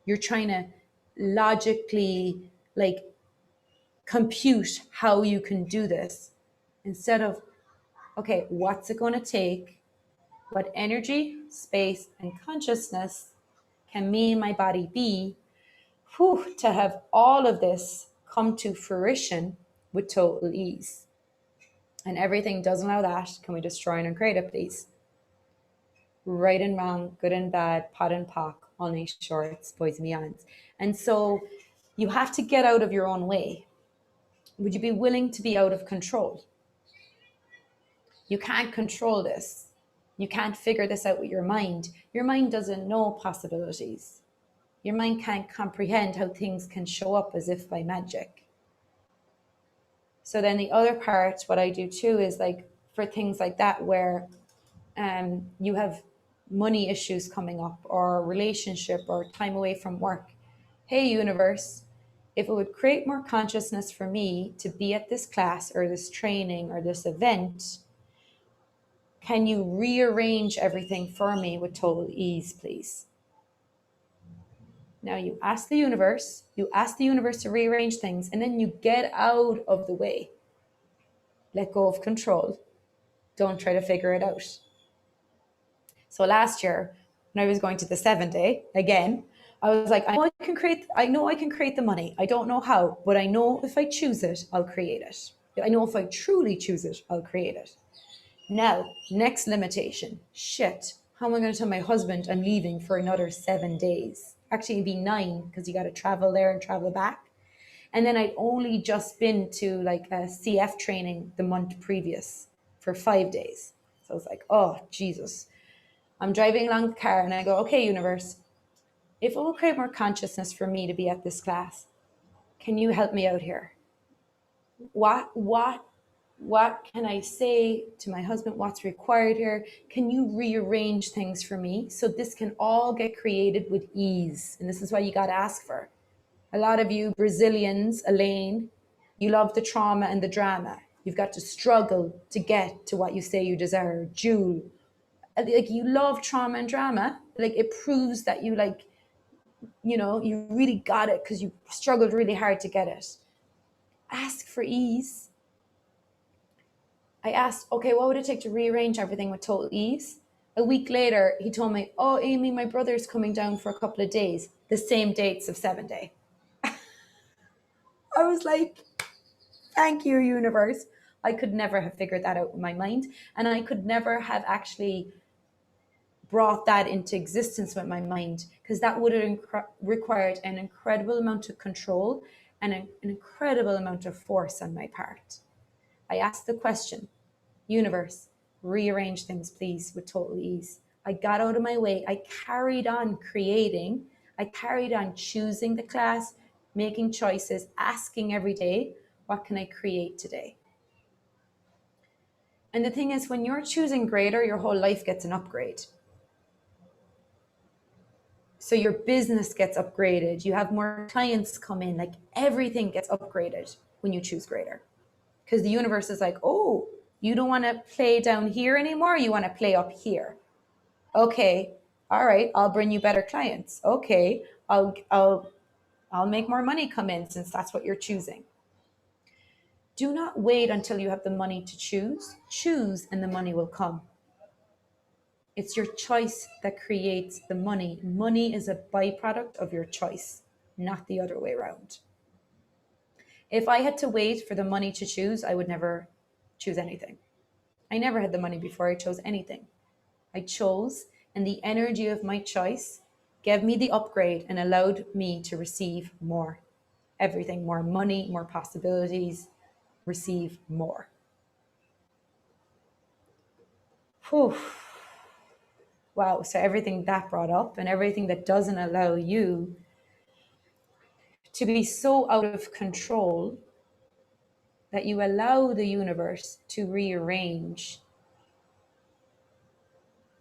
You're trying to logically compute how you can do this, instead of, okay, what's it going to take? What energy, space, and consciousness can me and my body be Whew, to have all of this come to fruition with total ease. And everything doesn't allow that. Can we destroy and uncreate it, please? Right and wrong, good and bad, pot and pock, all nice shorts, boys and beyonds. And so you have to get out of your own way. Would you be willing to be out of control? You can't control this. You can't figure this out with your mind. Your mind doesn't know possibilities. Your mind can't comprehend how things can show up as if by magic. So then the other part, what I do too, is like for things like that where you have money issues coming up or relationship or time away from work. Hey, universe, if it would create more consciousness for me to be at this class or this training or this event, can you rearrange everything for me with total ease, please? Now you ask the universe to rearrange things, and then you get out of the way. Let go of control. Don't try to figure it out. So last year, when I was going to the 7-day, again, I was like, I know I can create the money. I don't know how, but I know if I choose it, I'll create it. I know if I truly choose it, I'll create it. Now, next limitation. Shit, how am I going to tell my husband I'm leaving for another 7 days? Actually, it'd be 9 because you got to travel there and travel back. And then I'd only just been to like a CF training the month previous for 5 days. So I was like, oh, Jesus. I'm driving along the car and I go, okay, universe, if it will create more consciousness for me to be at this class, can you help me out here? What can I say to my husband? What's required here? Can you rearrange things for me so this can all get created with ease? And this is what you got to ask for. A lot of you Brazilians, Elaine, you love the trauma and the drama. You've got to struggle to get to what you say you deserve. Jewel, like you love trauma and drama. Like it proves that you like, you know, you really got it because you struggled really hard to get it. Ask for ease. I asked, okay, what would it take to rearrange everything with total ease? A week later, he told me, oh, Amy, my brother's coming down for a couple of days, the same dates of 7-day. I was like, thank you, universe. I could never have figured that out in my mind. And I could never have actually brought that into existence with my mind, because that would have required an incredible amount of control and an incredible amount of force on my part. I asked the question, universe, rearrange things, please, with total ease. I got out of my way. I carried on creating. I carried on choosing the class, making choices, asking every day, what can I create today? And the thing is, when you're choosing greater, your whole life gets an upgrade. So your business gets upgraded. You have more clients come in, like everything gets upgraded when you choose greater. Because the universe is like, oh, you don't want to play down here anymore. You want to play up here. Okay. All right. I'll bring you better clients. Okay. I'll make more money come in since that's what you're choosing. Do not wait until you have the money to choose. Choose and the money will come. It's your choice that creates the money. Money is a byproduct of your choice, not the other way around. If I had to wait for the money to choose, I would never choose anything. I never had the money before I chose anything. I chose, and the energy of my choice gave me the upgrade and allowed me to receive more. Everything, more money, more possibilities, receive more. Whew. Wow, so everything that brought up and everything that doesn't allow you to be so out of control that you allow the universe to rearrange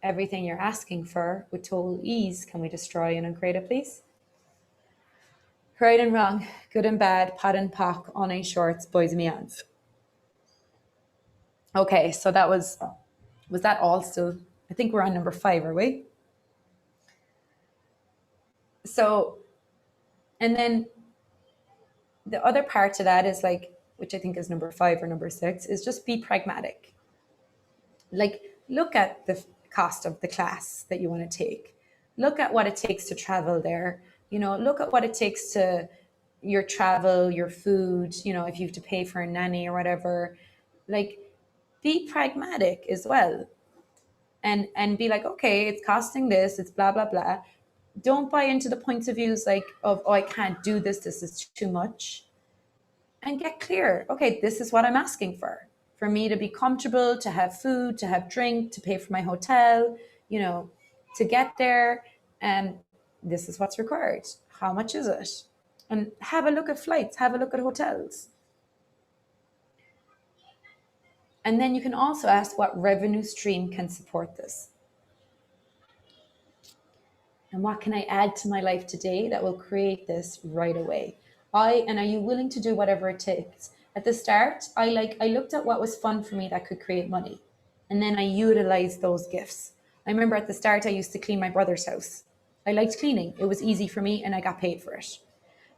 everything you're asking for with total ease. Can we destroy and uncreate it, please? Right and wrong, good and bad, pot and pock, on a shorts, boys and beyonds. Okay, so that was that all still? I think we're on number 5, are we? So, and then the other part to that is like, which I think is number 5 or number 6, is just be pragmatic. Like, look at the cost of the class that you want to take. Look at what it takes to travel there. You know, look at what it takes to your travel, your food, you know, if you have to pay for a nanny or whatever. Like, be pragmatic as well. And be like, okay, it's costing this, it's blah blah blah. Don't buy into the points of views like of, oh, I can't do this, this is too much. And get clear. Okay, this is what I'm asking for me to be comfortable, to have food, to have drink, to pay for my hotel, you know, to get there. And this is what's required. How much is it? And have a look at flights, have a look at hotels. And then you can also ask what revenue stream can support this. And what can I add to my life today that will create this right away? And are you willing to do whatever it takes? At the start, I looked at what was fun for me that could create money. And then I utilized those gifts. I remember at the start, I used to clean my brother's house. I liked cleaning. It was easy for me and I got paid for it.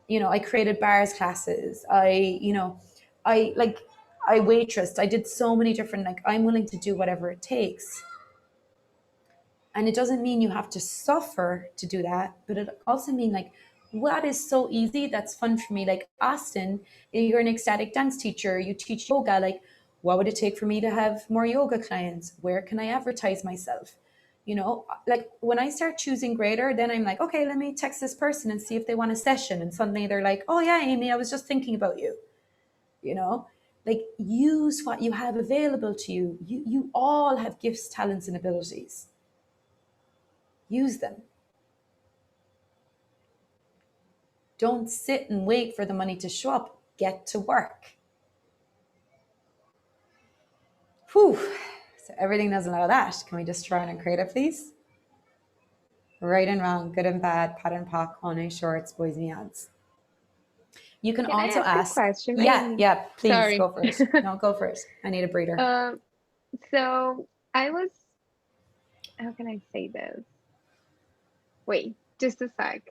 You know, I created bars classes. I waitressed. I did so many different, like, I'm willing to do whatever it takes. And it doesn't mean you have to suffer to do that, but it also means like, what is so easy that's fun for me? Like, Austin, you're an ecstatic dance teacher, you teach yoga. Like, what would it take for me to have more yoga clients? Where can I advertise myself? You know, like when I start choosing greater, then I'm like, okay, let me text this person and see if they want a session. And suddenly they're like, oh yeah, Amy, I was just thinking about you. You know, like, use what you have available to you. You all have gifts, talents, and abilities. Use them. Don't sit and wait for the money to show up. Get to work. Whew. So everything doesn't allow that. Can we just try and create it, please? Right and wrong, good and bad, pat and pock, on shorts, boys and yads. You can also I ask. a question? Yeah, please. Sorry. Go for it. No, go for it. I need a breather. So I was, how can I say this? Wait, just a sec.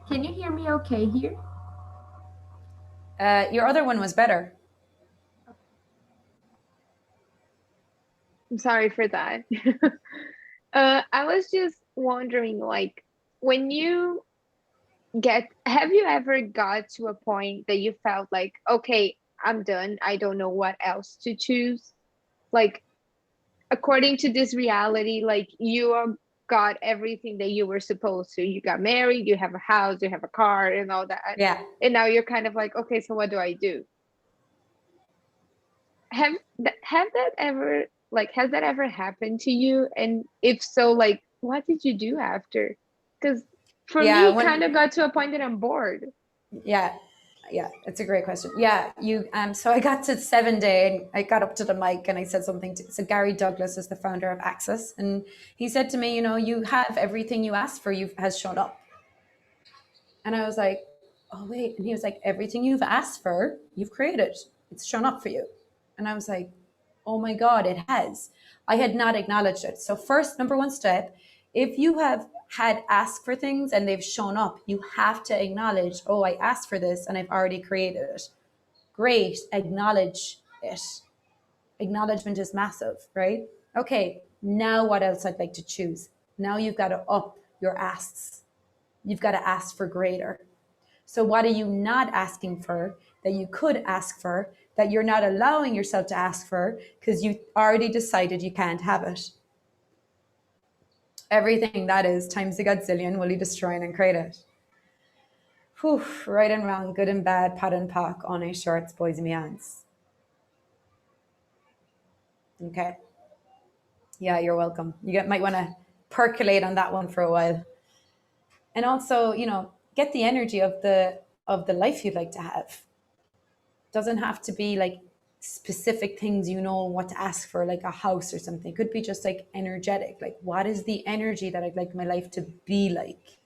Can you hear me okay here? Your other one was better. I'm sorry for that. I was just wondering, like, when you have you ever got to a point that you felt like, okay, I'm done, I don't know what else to choose? Like, according to this reality, like, you got everything that you were supposed to. You got married, you have a house, you have a car and all that. Yeah. And now you're kind of like, okay, so what do I do? Has that ever happened to you? And if so, like, what did you do after? Because for me, it kind of got to a point that I'm bored. Yeah, it's a great question. Yeah, so I got to 7 day and I got up to the mic and I said something so Gary Douglas is the founder of Access, and he said to me, you know, you have everything you asked for, has shown up. And I was like, oh wait. And he was like, everything you've asked for, you've created. It's shown up for you. And I was like, oh my God, it has. I had not acknowledged it. So first, number one step, if you have had asked for things and they've shown up, you have to acknowledge, oh, I asked for this and I've already created it. Great, acknowledge it. Acknowledgement is massive, right? Okay, now what else I'd like to choose? Now you've got to up your asks. You've got to ask for greater. So what are you not asking for that you could ask for, that you're not allowing yourself to ask for because you already decided you can't have it? Everything that is times a godzillion will you destroy and create it. Whew, right and wrong, good and bad, pat and pock, on a shorts, boys and meows. Okay. Yeah, you're welcome. You might want to percolate on that one for a while. And also, you know, get the energy of the life you'd like to have. Doesn't have to be like specific things, you know, what to ask for, like a house or something. It could be just like energetic. Like, what is the energy that I'd like my life to be like?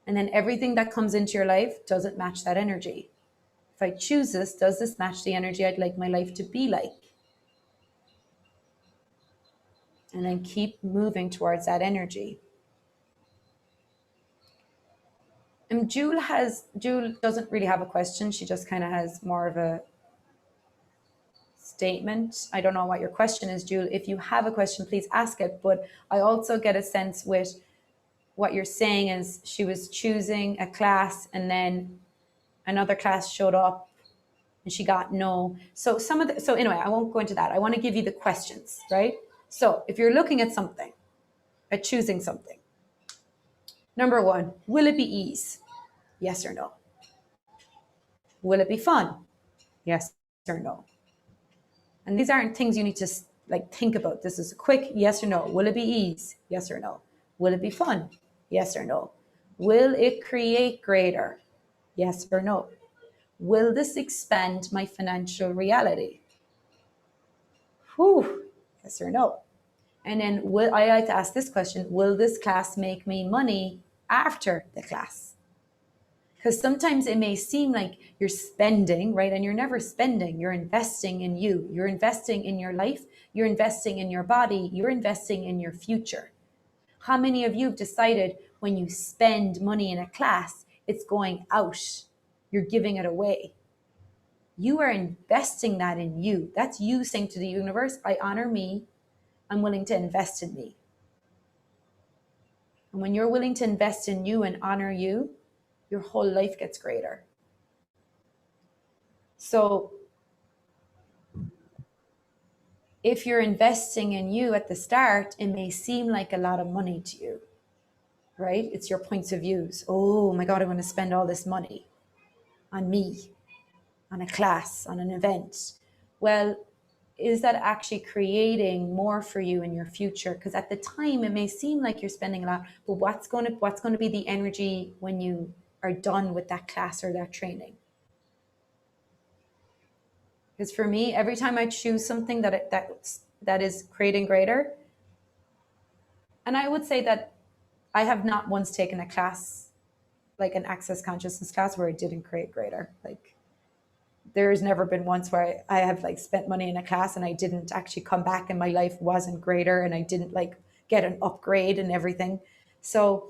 And then everything that comes into your life, does it match that energy? If I choose this, does this match the energy I'd like my life to be like? And then keep moving towards that energy. And Jewel doesn't really have a question. She just kind of has more of a statement. I don't know what your question is, Jewel. If you have a question, please ask it. But I also get a sense with what you're saying is she was choosing a class and then another class showed up and she got no. So so anyway, I won't go into that. I want to give you the questions, right? So if you're looking at something, at choosing something, number one, will it be ease? Yes or no? Will it be fun? Yes or no? And these aren't things you need to like think about. This is a quick yes or no. Will it be ease? Yes or no? Will it be fun? Yes or no? Will it create greater? Yes or no? Will this expand my financial reality? Whew, yes or no? And then I like to ask this question, will this class make me money after the class? Because sometimes it may seem like you're spending, right? And you're never spending, you're investing in you. You're investing in your life. You're investing in your body. You're investing in your future. How many of you have decided when you spend money in a class, it's going out? You're giving it away. You are investing that in you. That's you saying to the universe, I honor me. I'm willing to invest in me. And when you're willing to invest in you and honor you, your whole life gets greater. So if you're investing in you at the start, it may seem like a lot of money to you, right? It's your points of views. Oh my God, I want to spend all this money on me, on a class, on an event. Well, is that actually creating more for you in your future? Because at the time it may seem like you're spending a lot, but what's going to be the energy when you are done with that class or that training? Because for me, every time I choose something that is creating greater, and I would say that I have not once taken a class, like an access consciousness class, where it didn't create greater. Like, there's never been once where I have like spent money in a class and I didn't actually come back and my life wasn't greater and I didn't like get an upgrade and everything. So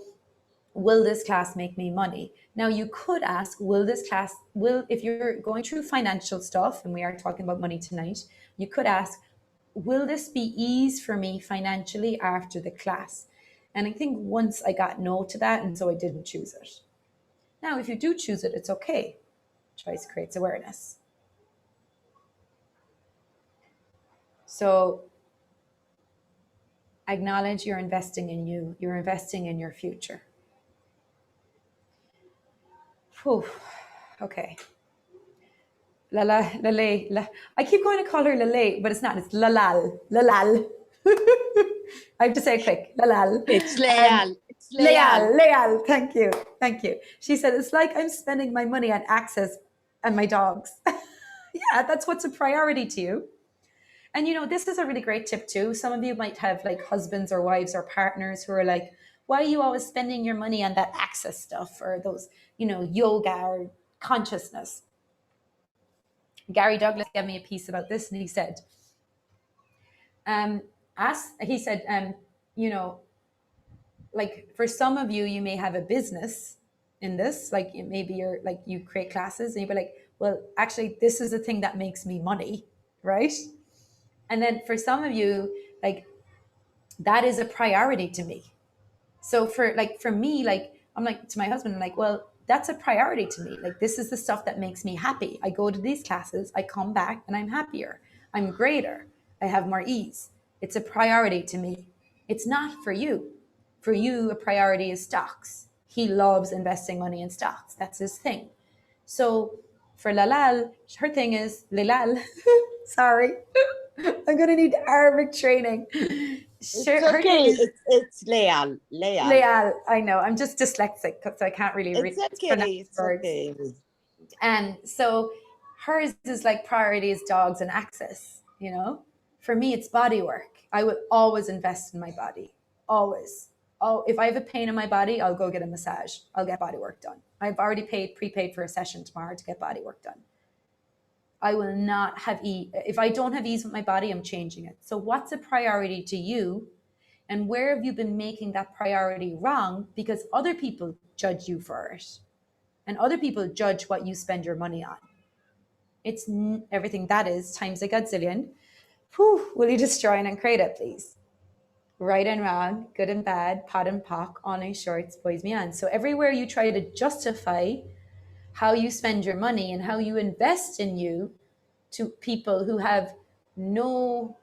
will this class make me money? Now you could ask, if you're going through financial stuff, and we are talking about money tonight, you could ask, will this be ease for me financially after the class? And I think once I got no to that, and so I didn't choose it. Now, if you do choose it, it's okay. Choice creates awareness. So acknowledge you're investing in you. You're investing in your future. Whew. Okay. Lala, Lale, la. I keep going to call her Lale, but it's not. It's Lalal. Lalal. I have to say it quick. Lalal. It's Leal. It's Leal. Leal. Thank you. Thank you. She said, it's like I'm spending my money on access and my dogs. Yeah, that's what's a priority to you. And, you know, this is a really great tip too. Some of you might have like husbands or wives or partners who are like, why are you always spending your money on that access stuff or those, you know, yoga or consciousness? Gary Douglas gave me a piece about this, and he said, you know, like for some of you, you may have a business in this, like maybe you're like, you create classes and you'd be like, well, actually, this is the thing that makes me money, right? And then for some of you, like that is a priority to me. So for me, like I'm like to my husband, I'm like, well, that's a priority to me. Like this is the stuff that makes me happy. I go to these classes, I come back and I'm happier. I'm greater. I have more ease. It's a priority to me. It's not for you. For you, a priority is stocks. He loves investing money in stocks. That's his thing. So for Lalal, her thing is Lalal. Sorry. I'm going to need Arabic training. It's okay. It's Leal. Leal. Leal. I know. I'm just dyslexic, so I can't really read. It's okay. It's okay. And so hers is like priority is dogs and access, you know? For me, it's body work. I would always invest in my body. Always. Oh, if I have a pain in my body, I'll go get a massage. I'll get body work done. I've already prepaid for a session tomorrow to get body work done. I will not have ease. If I don't have ease with my body, I'm changing it. So what's a priority to you? And where have you been making that priority wrong? Because other people judge you for it. And other people judge what you spend your money on. It's everything that is times a godzillion. Whew, will you destroy and create it, please? right and wrong, good and bad, pot and pock, on and shorts, boys me. So everywhere you try to justify how you spend your money and how you invest in you to people who have no,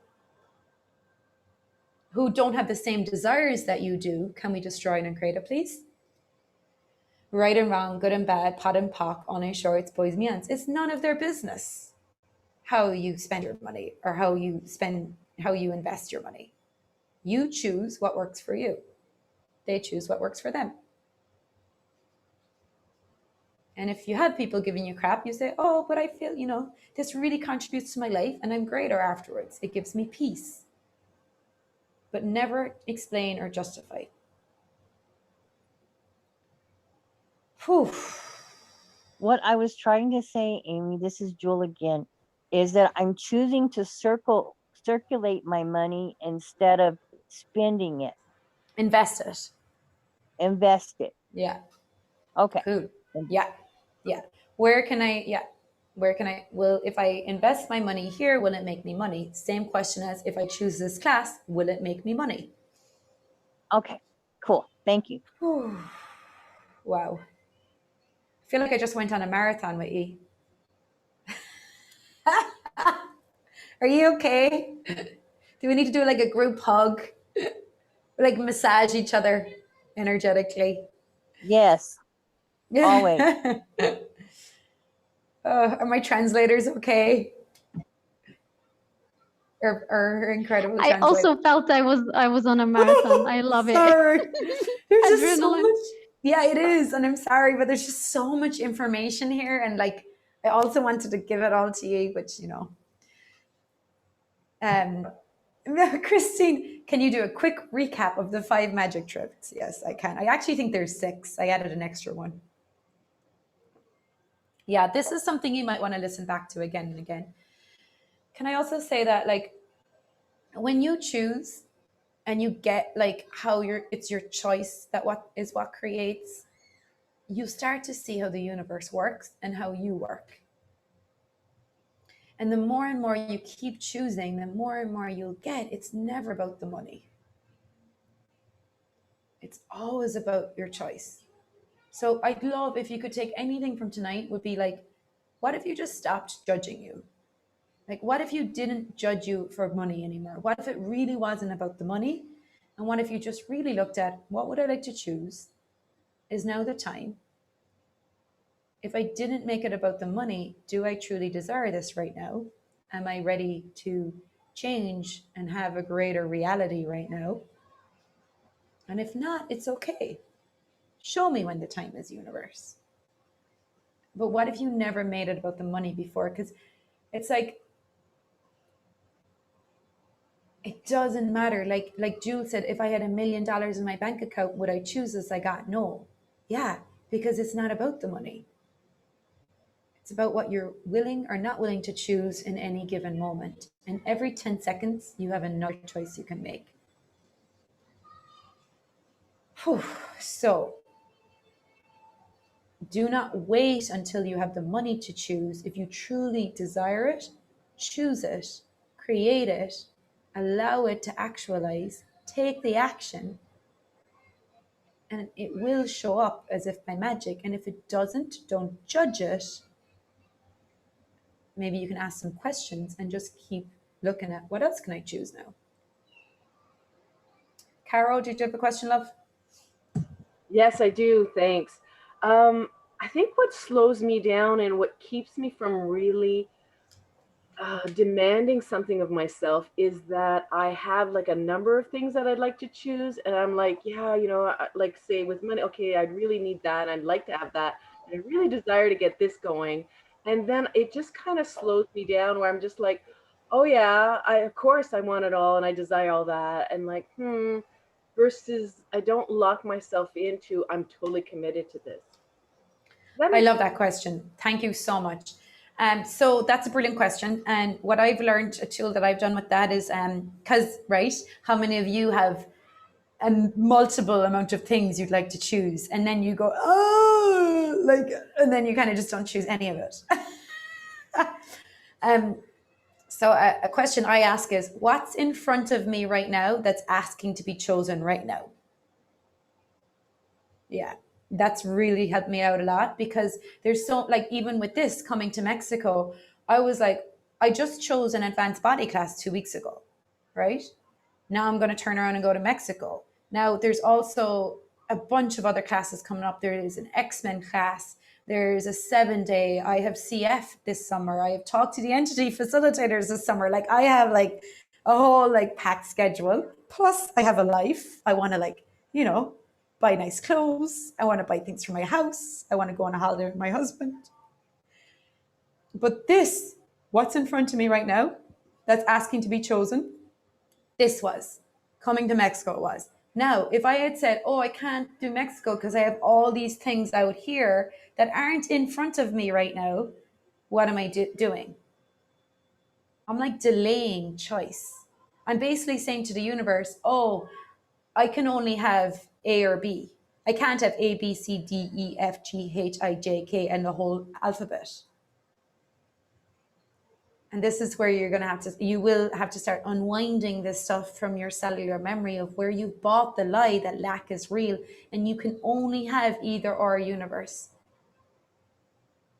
who don't have the same desires that you do, can we destroy and create it, please? Right and wrong, good and bad, pot and pock, on and shorts, boys me. It's none of their business how you spend your money or how you invest your money. You choose what works for you. They choose what works for them. And if you have people giving you crap, you say, oh, but I feel, this really contributes to my life and I'm greater afterwards. It gives me peace. But never explain or justify. Whew. What I was trying to say, Amy, this is Jewel again, is that I'm choosing to circulate my money instead of spending it. Invest it. Invest it. Yeah. Okay. Cool. Yeah. Where can I, well, if I invest my money here, will it make me money? Same question as if I choose this class, will it make me money? Okay, cool. Thank you. Wow. I feel like I just went on a marathon with you. Are you okay? Do we need to do like a group hug? Like massage each other energetically? Yes, always. Are my translators okay? Or incredible I also felt I was on a marathon. I love it. Sorry. There's just so Adrenaline. much. Yeah, it is. And I'm sorry, but there's just so much information here. And like, I also wanted to give it all to you, which, Christine, can you do a quick recap of the 5 magic tricks? Yes, I can. I actually think there's 6. I added an extra one. Yeah, this is something you might want to listen back to again and again. Can I also say that, like, when you choose and you get like how it's your choice that what creates, you start to see how the universe works and how you work. And the more and more you keep choosing, the more and more you'll get. It's never about the money. It's always about your choice. So I'd love if you could take anything from tonight, would be like, what if you just stopped judging you? Like, what if you didn't judge you for money anymore? What if it really wasn't about the money? And what if you just really looked at, what would I like to choose? Is now the time? If I didn't make it about the money, do I truly desire this right now? Am I ready to change and have a greater reality right now? And if not, it's okay. Show me when the time is, universe. But what if you never made it about the money before? Because it's like, it doesn't matter. Like Jules said, if I had $1 million in my bank account, would I choose this? I got no. Yeah, because it's not about the money. It's about what you're willing or not willing to choose in any given moment. And every 10 seconds, you have another choice you can make. Whew. So do not wait until you have the money to choose. If you truly desire it, choose it, create it, allow it to actualize, take the action, and it will show up as if by magic. And if it doesn't, don't judge it. Maybe you can ask some questions and just keep looking at, what else can I choose now? Caro, did you have a question, love? Yes, I do. Thanks. I think what slows me down and what keeps me from really demanding something of myself is that I have like a number of things that I'd like to choose. And I'm like, yeah, like say with money, okay, I'd really need that. And I'd like to have that. And I really desire to get this going. And then it just kind of slows me down where I'm just like, oh yeah, of course I want it all and I desire all that. And like, versus I don't lock myself into, I'm totally committed to this. I love that question. Thank you so much. So that's a brilliant question. And what I've learned, a tool that I've done with that is, because, right, how many of you have a multiple amount of things you'd like to choose, and then you go, oh, like, and then you kind of just don't choose any of it. So a question I ask is, what's in front of me right now that's asking to be chosen right now? Yeah, that's really helped me out a lot, because there's so, like, even with this coming to Mexico, I was like, I just chose an advanced body class 2 weeks ago, right? Now I'm going to turn around and go to Mexico. Now there's also a bunch of other classes coming up. There is an X-Men class. There's a 7-day. I have CF this summer. I have talked to the entity facilitators this summer. Like, I have like a whole like packed schedule. Plus I have a life. I want to, like, you know, buy nice clothes. I want to buy things for my house. I want to go on a holiday with my husband. But this, what's in front of me right now, that's asking to be chosen, this was coming to Mexico was. Now, if I had said, oh, I can't do Mexico because I have all these things out here that aren't in front of me right now, what am I doing? I'm like delaying choice. I'm basically saying to the universe, oh, I can only have A or B. I can't have A, B, C, D, E, F, G, H, I, J, K, and the whole alphabet. And this is where you will have to start unwinding this stuff from your cellular memory of where you've bought the lie that lack is real and you can only have either or universe.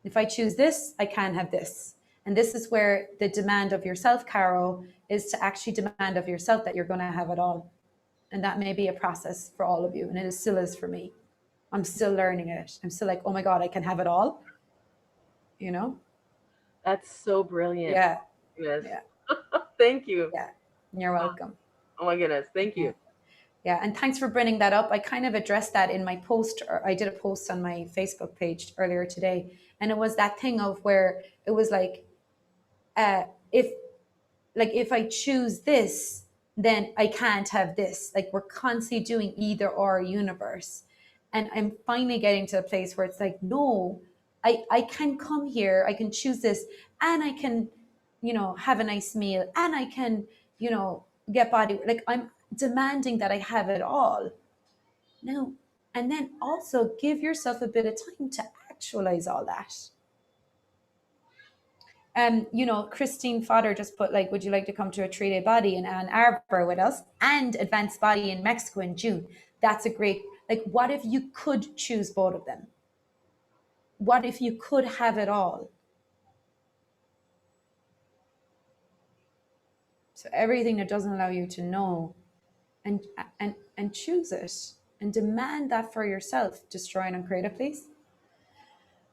If I choose this, I can have this. And this is where the demand of yourself, Caro, is to actually demand of yourself that you're going to have it all. And that may be a process for all of you. And it still is for me. I'm still learning it. I'm still like, oh my God, I can have it all. You know? That's so brilliant. Yeah. Yes. Yeah. Thank you. Yeah. You're welcome. Oh my goodness. Thank you. Yeah, and thanks for bringing that up. I kind of addressed that in my post, or I did a post on my Facebook page earlier today, and it was that thing of where it was like, if I choose this, then I can't have this. Like, we're constantly doing either or universe, and I'm finally getting to a place where it's like, no, I can come here, I can choose this, and I can, have a nice meal, and I can, get body. Like, I'm demanding that I have it all. No. And then also give yourself a bit of time to actualize all that. Christine Fodder just put, like, would you like to come to a 3-day body in Ann Arbor with us and advanced body in Mexico in June? That's a great, like, what if you could choose both of them? What if you could have it all? So everything that doesn't allow you to know, and choose it and demand that for yourself. Destroy and uncreate it, please.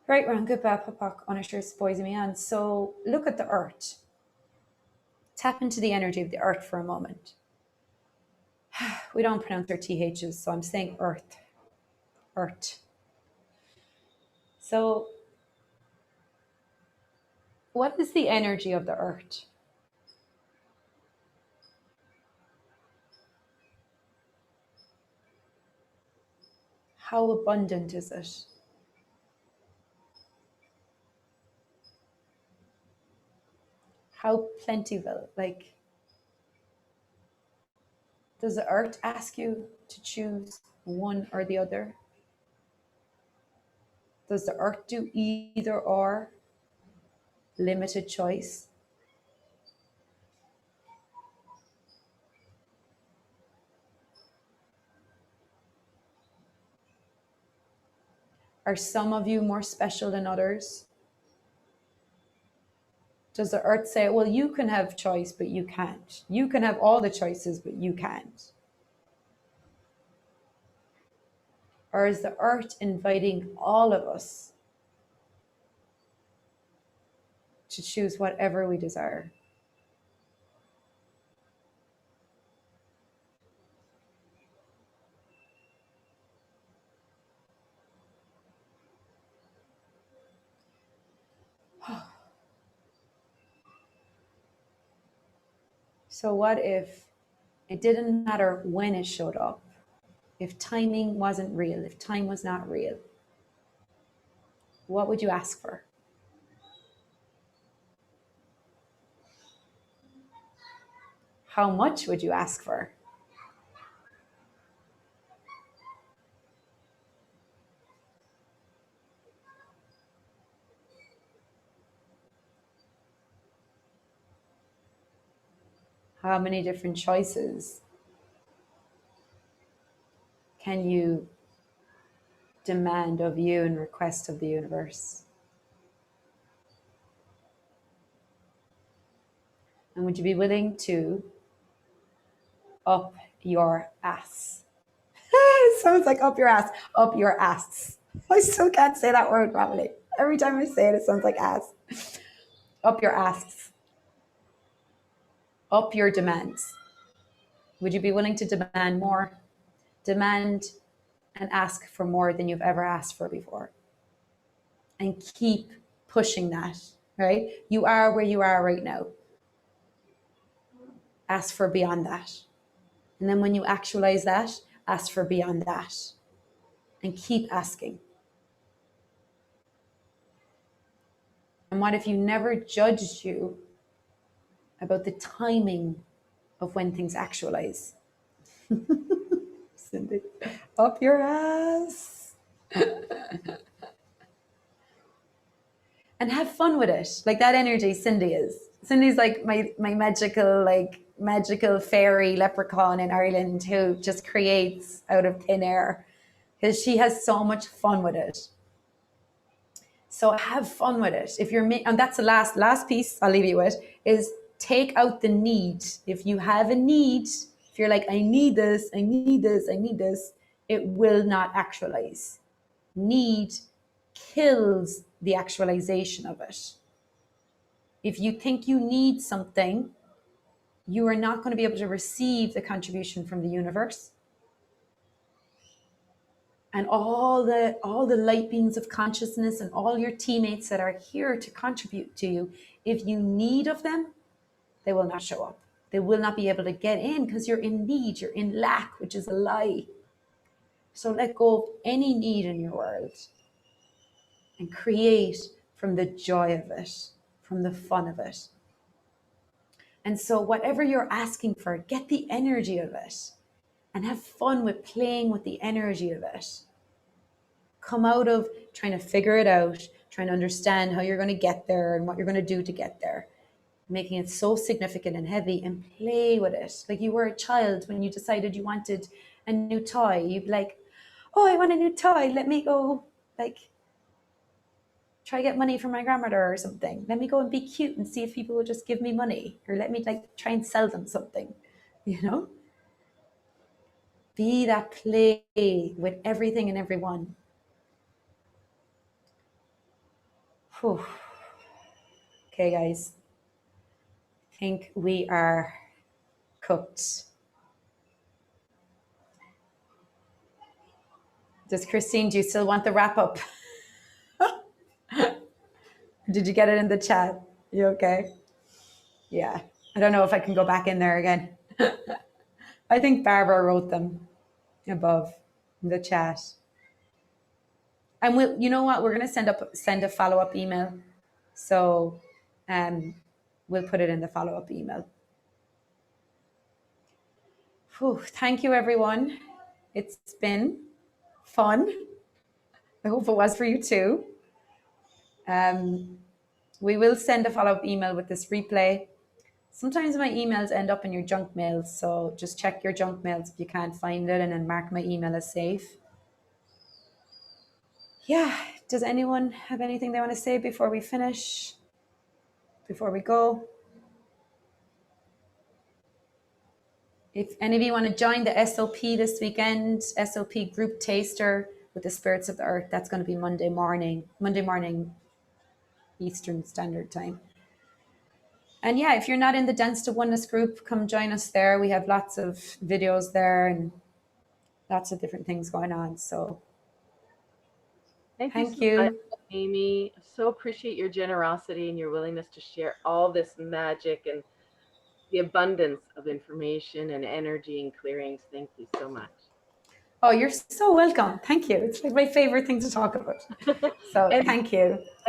Right, Ron, good bad, papak, unisher, spoils me on. So look at the earth. Tap into the energy of the earth for a moment. We don't pronounce our THs, so I'm saying earth. Earth. So what is the energy of the earth? How abundant is it? How plentiful? Like, does the earth ask you to choose one or the other? Does the earth do either or? Limited choice? Are some of you more special than others? Does the earth say, well, you can have choice, but you can't? You can have all the choices, but you can't? Or is the earth inviting all of us to choose whatever we desire? So what if it didn't matter when it showed up? If timing wasn't real, if time was not real, what would you ask for? How much would you ask for? How many different choices can you demand of you and request of the universe? And would you be willing to up your ass? It sounds like up your ass, up your ass. I still can't say that word properly. Every time I say it, it sounds like ass. Up your asks. Up your demands. Would you be willing to demand more? Demand and ask for more than you've ever asked for before. And keep pushing that, right? You are where you are right now. Ask for beyond that. And then when you actualize that, ask for beyond that. And keep asking. And what if you never judged you about the timing of when things actualize? Cindy, up your ass. And have fun with it. Like that energy Cindy is. Cindy's like my magical fairy leprechaun in Ireland who just creates out of thin air because she has so much fun with it. So have fun with it. If you're, and that's the last piece I'll leave you with, is take out the need. If you have a need, if you're like, I need this, I need this, I need this, it will not actualize. Need kills the actualization of it. If you think you need something, you are not going to be able to receive the contribution from the universe. And all the light beings of consciousness and all your teammates that are here to contribute to you, if you need of them, they will not show up. They will not be able to get in because you're in need, you're in lack, which is a lie. So let go of any need in your world and create from the joy of it, from the fun of it. And so whatever you're asking for, get the energy of it and have fun with playing with the energy of it. Come out of trying to figure it out, trying to understand how you're going to get there and what you're going to do to get there, making it so significant and heavy, and play with it. Like you were a child when you decided you wanted a new toy. You'd be like, oh, I want a new toy. Let me go try get money from my grandmother or something. Let me go and be cute and see if people will just give me money, or let me try and sell them something, Be that play with everything and everyone. Whew. Okay, guys. I think we are cooked. Does Christine, do you still want the wrap up? Did you get it in the chat? You okay? Yeah. I don't know if I can go back in there again. I think Barbara wrote them above in the chat. And you know what? We're going to send a follow-up email. So we'll put it in the follow-up email. Whew, thank you, everyone. It's been fun. I hope it was for you too. We will send a follow-up email with this replay. Sometimes my emails end up in your junk mails, so just check your junk mails if you can't find it, and then mark my email as safe. Yeah, does anyone have anything they want to say before we finish? Before we go? If any of you want to join the SOP this weekend, SOP group taster with the Spirits of the Earth, that's going to be Monday morning Eastern Standard Time. And yeah, if you're not in the Dance to Oneness group, come join us there. We have lots of videos there and lots of different things going on. So thank you. Much, Amy. So appreciate your generosity and your willingness to share all this magic and the abundance of information and energy and clearings. Thank you so much. Oh, you're so welcome. Thank you. It's like my favorite thing to talk about. So thank you.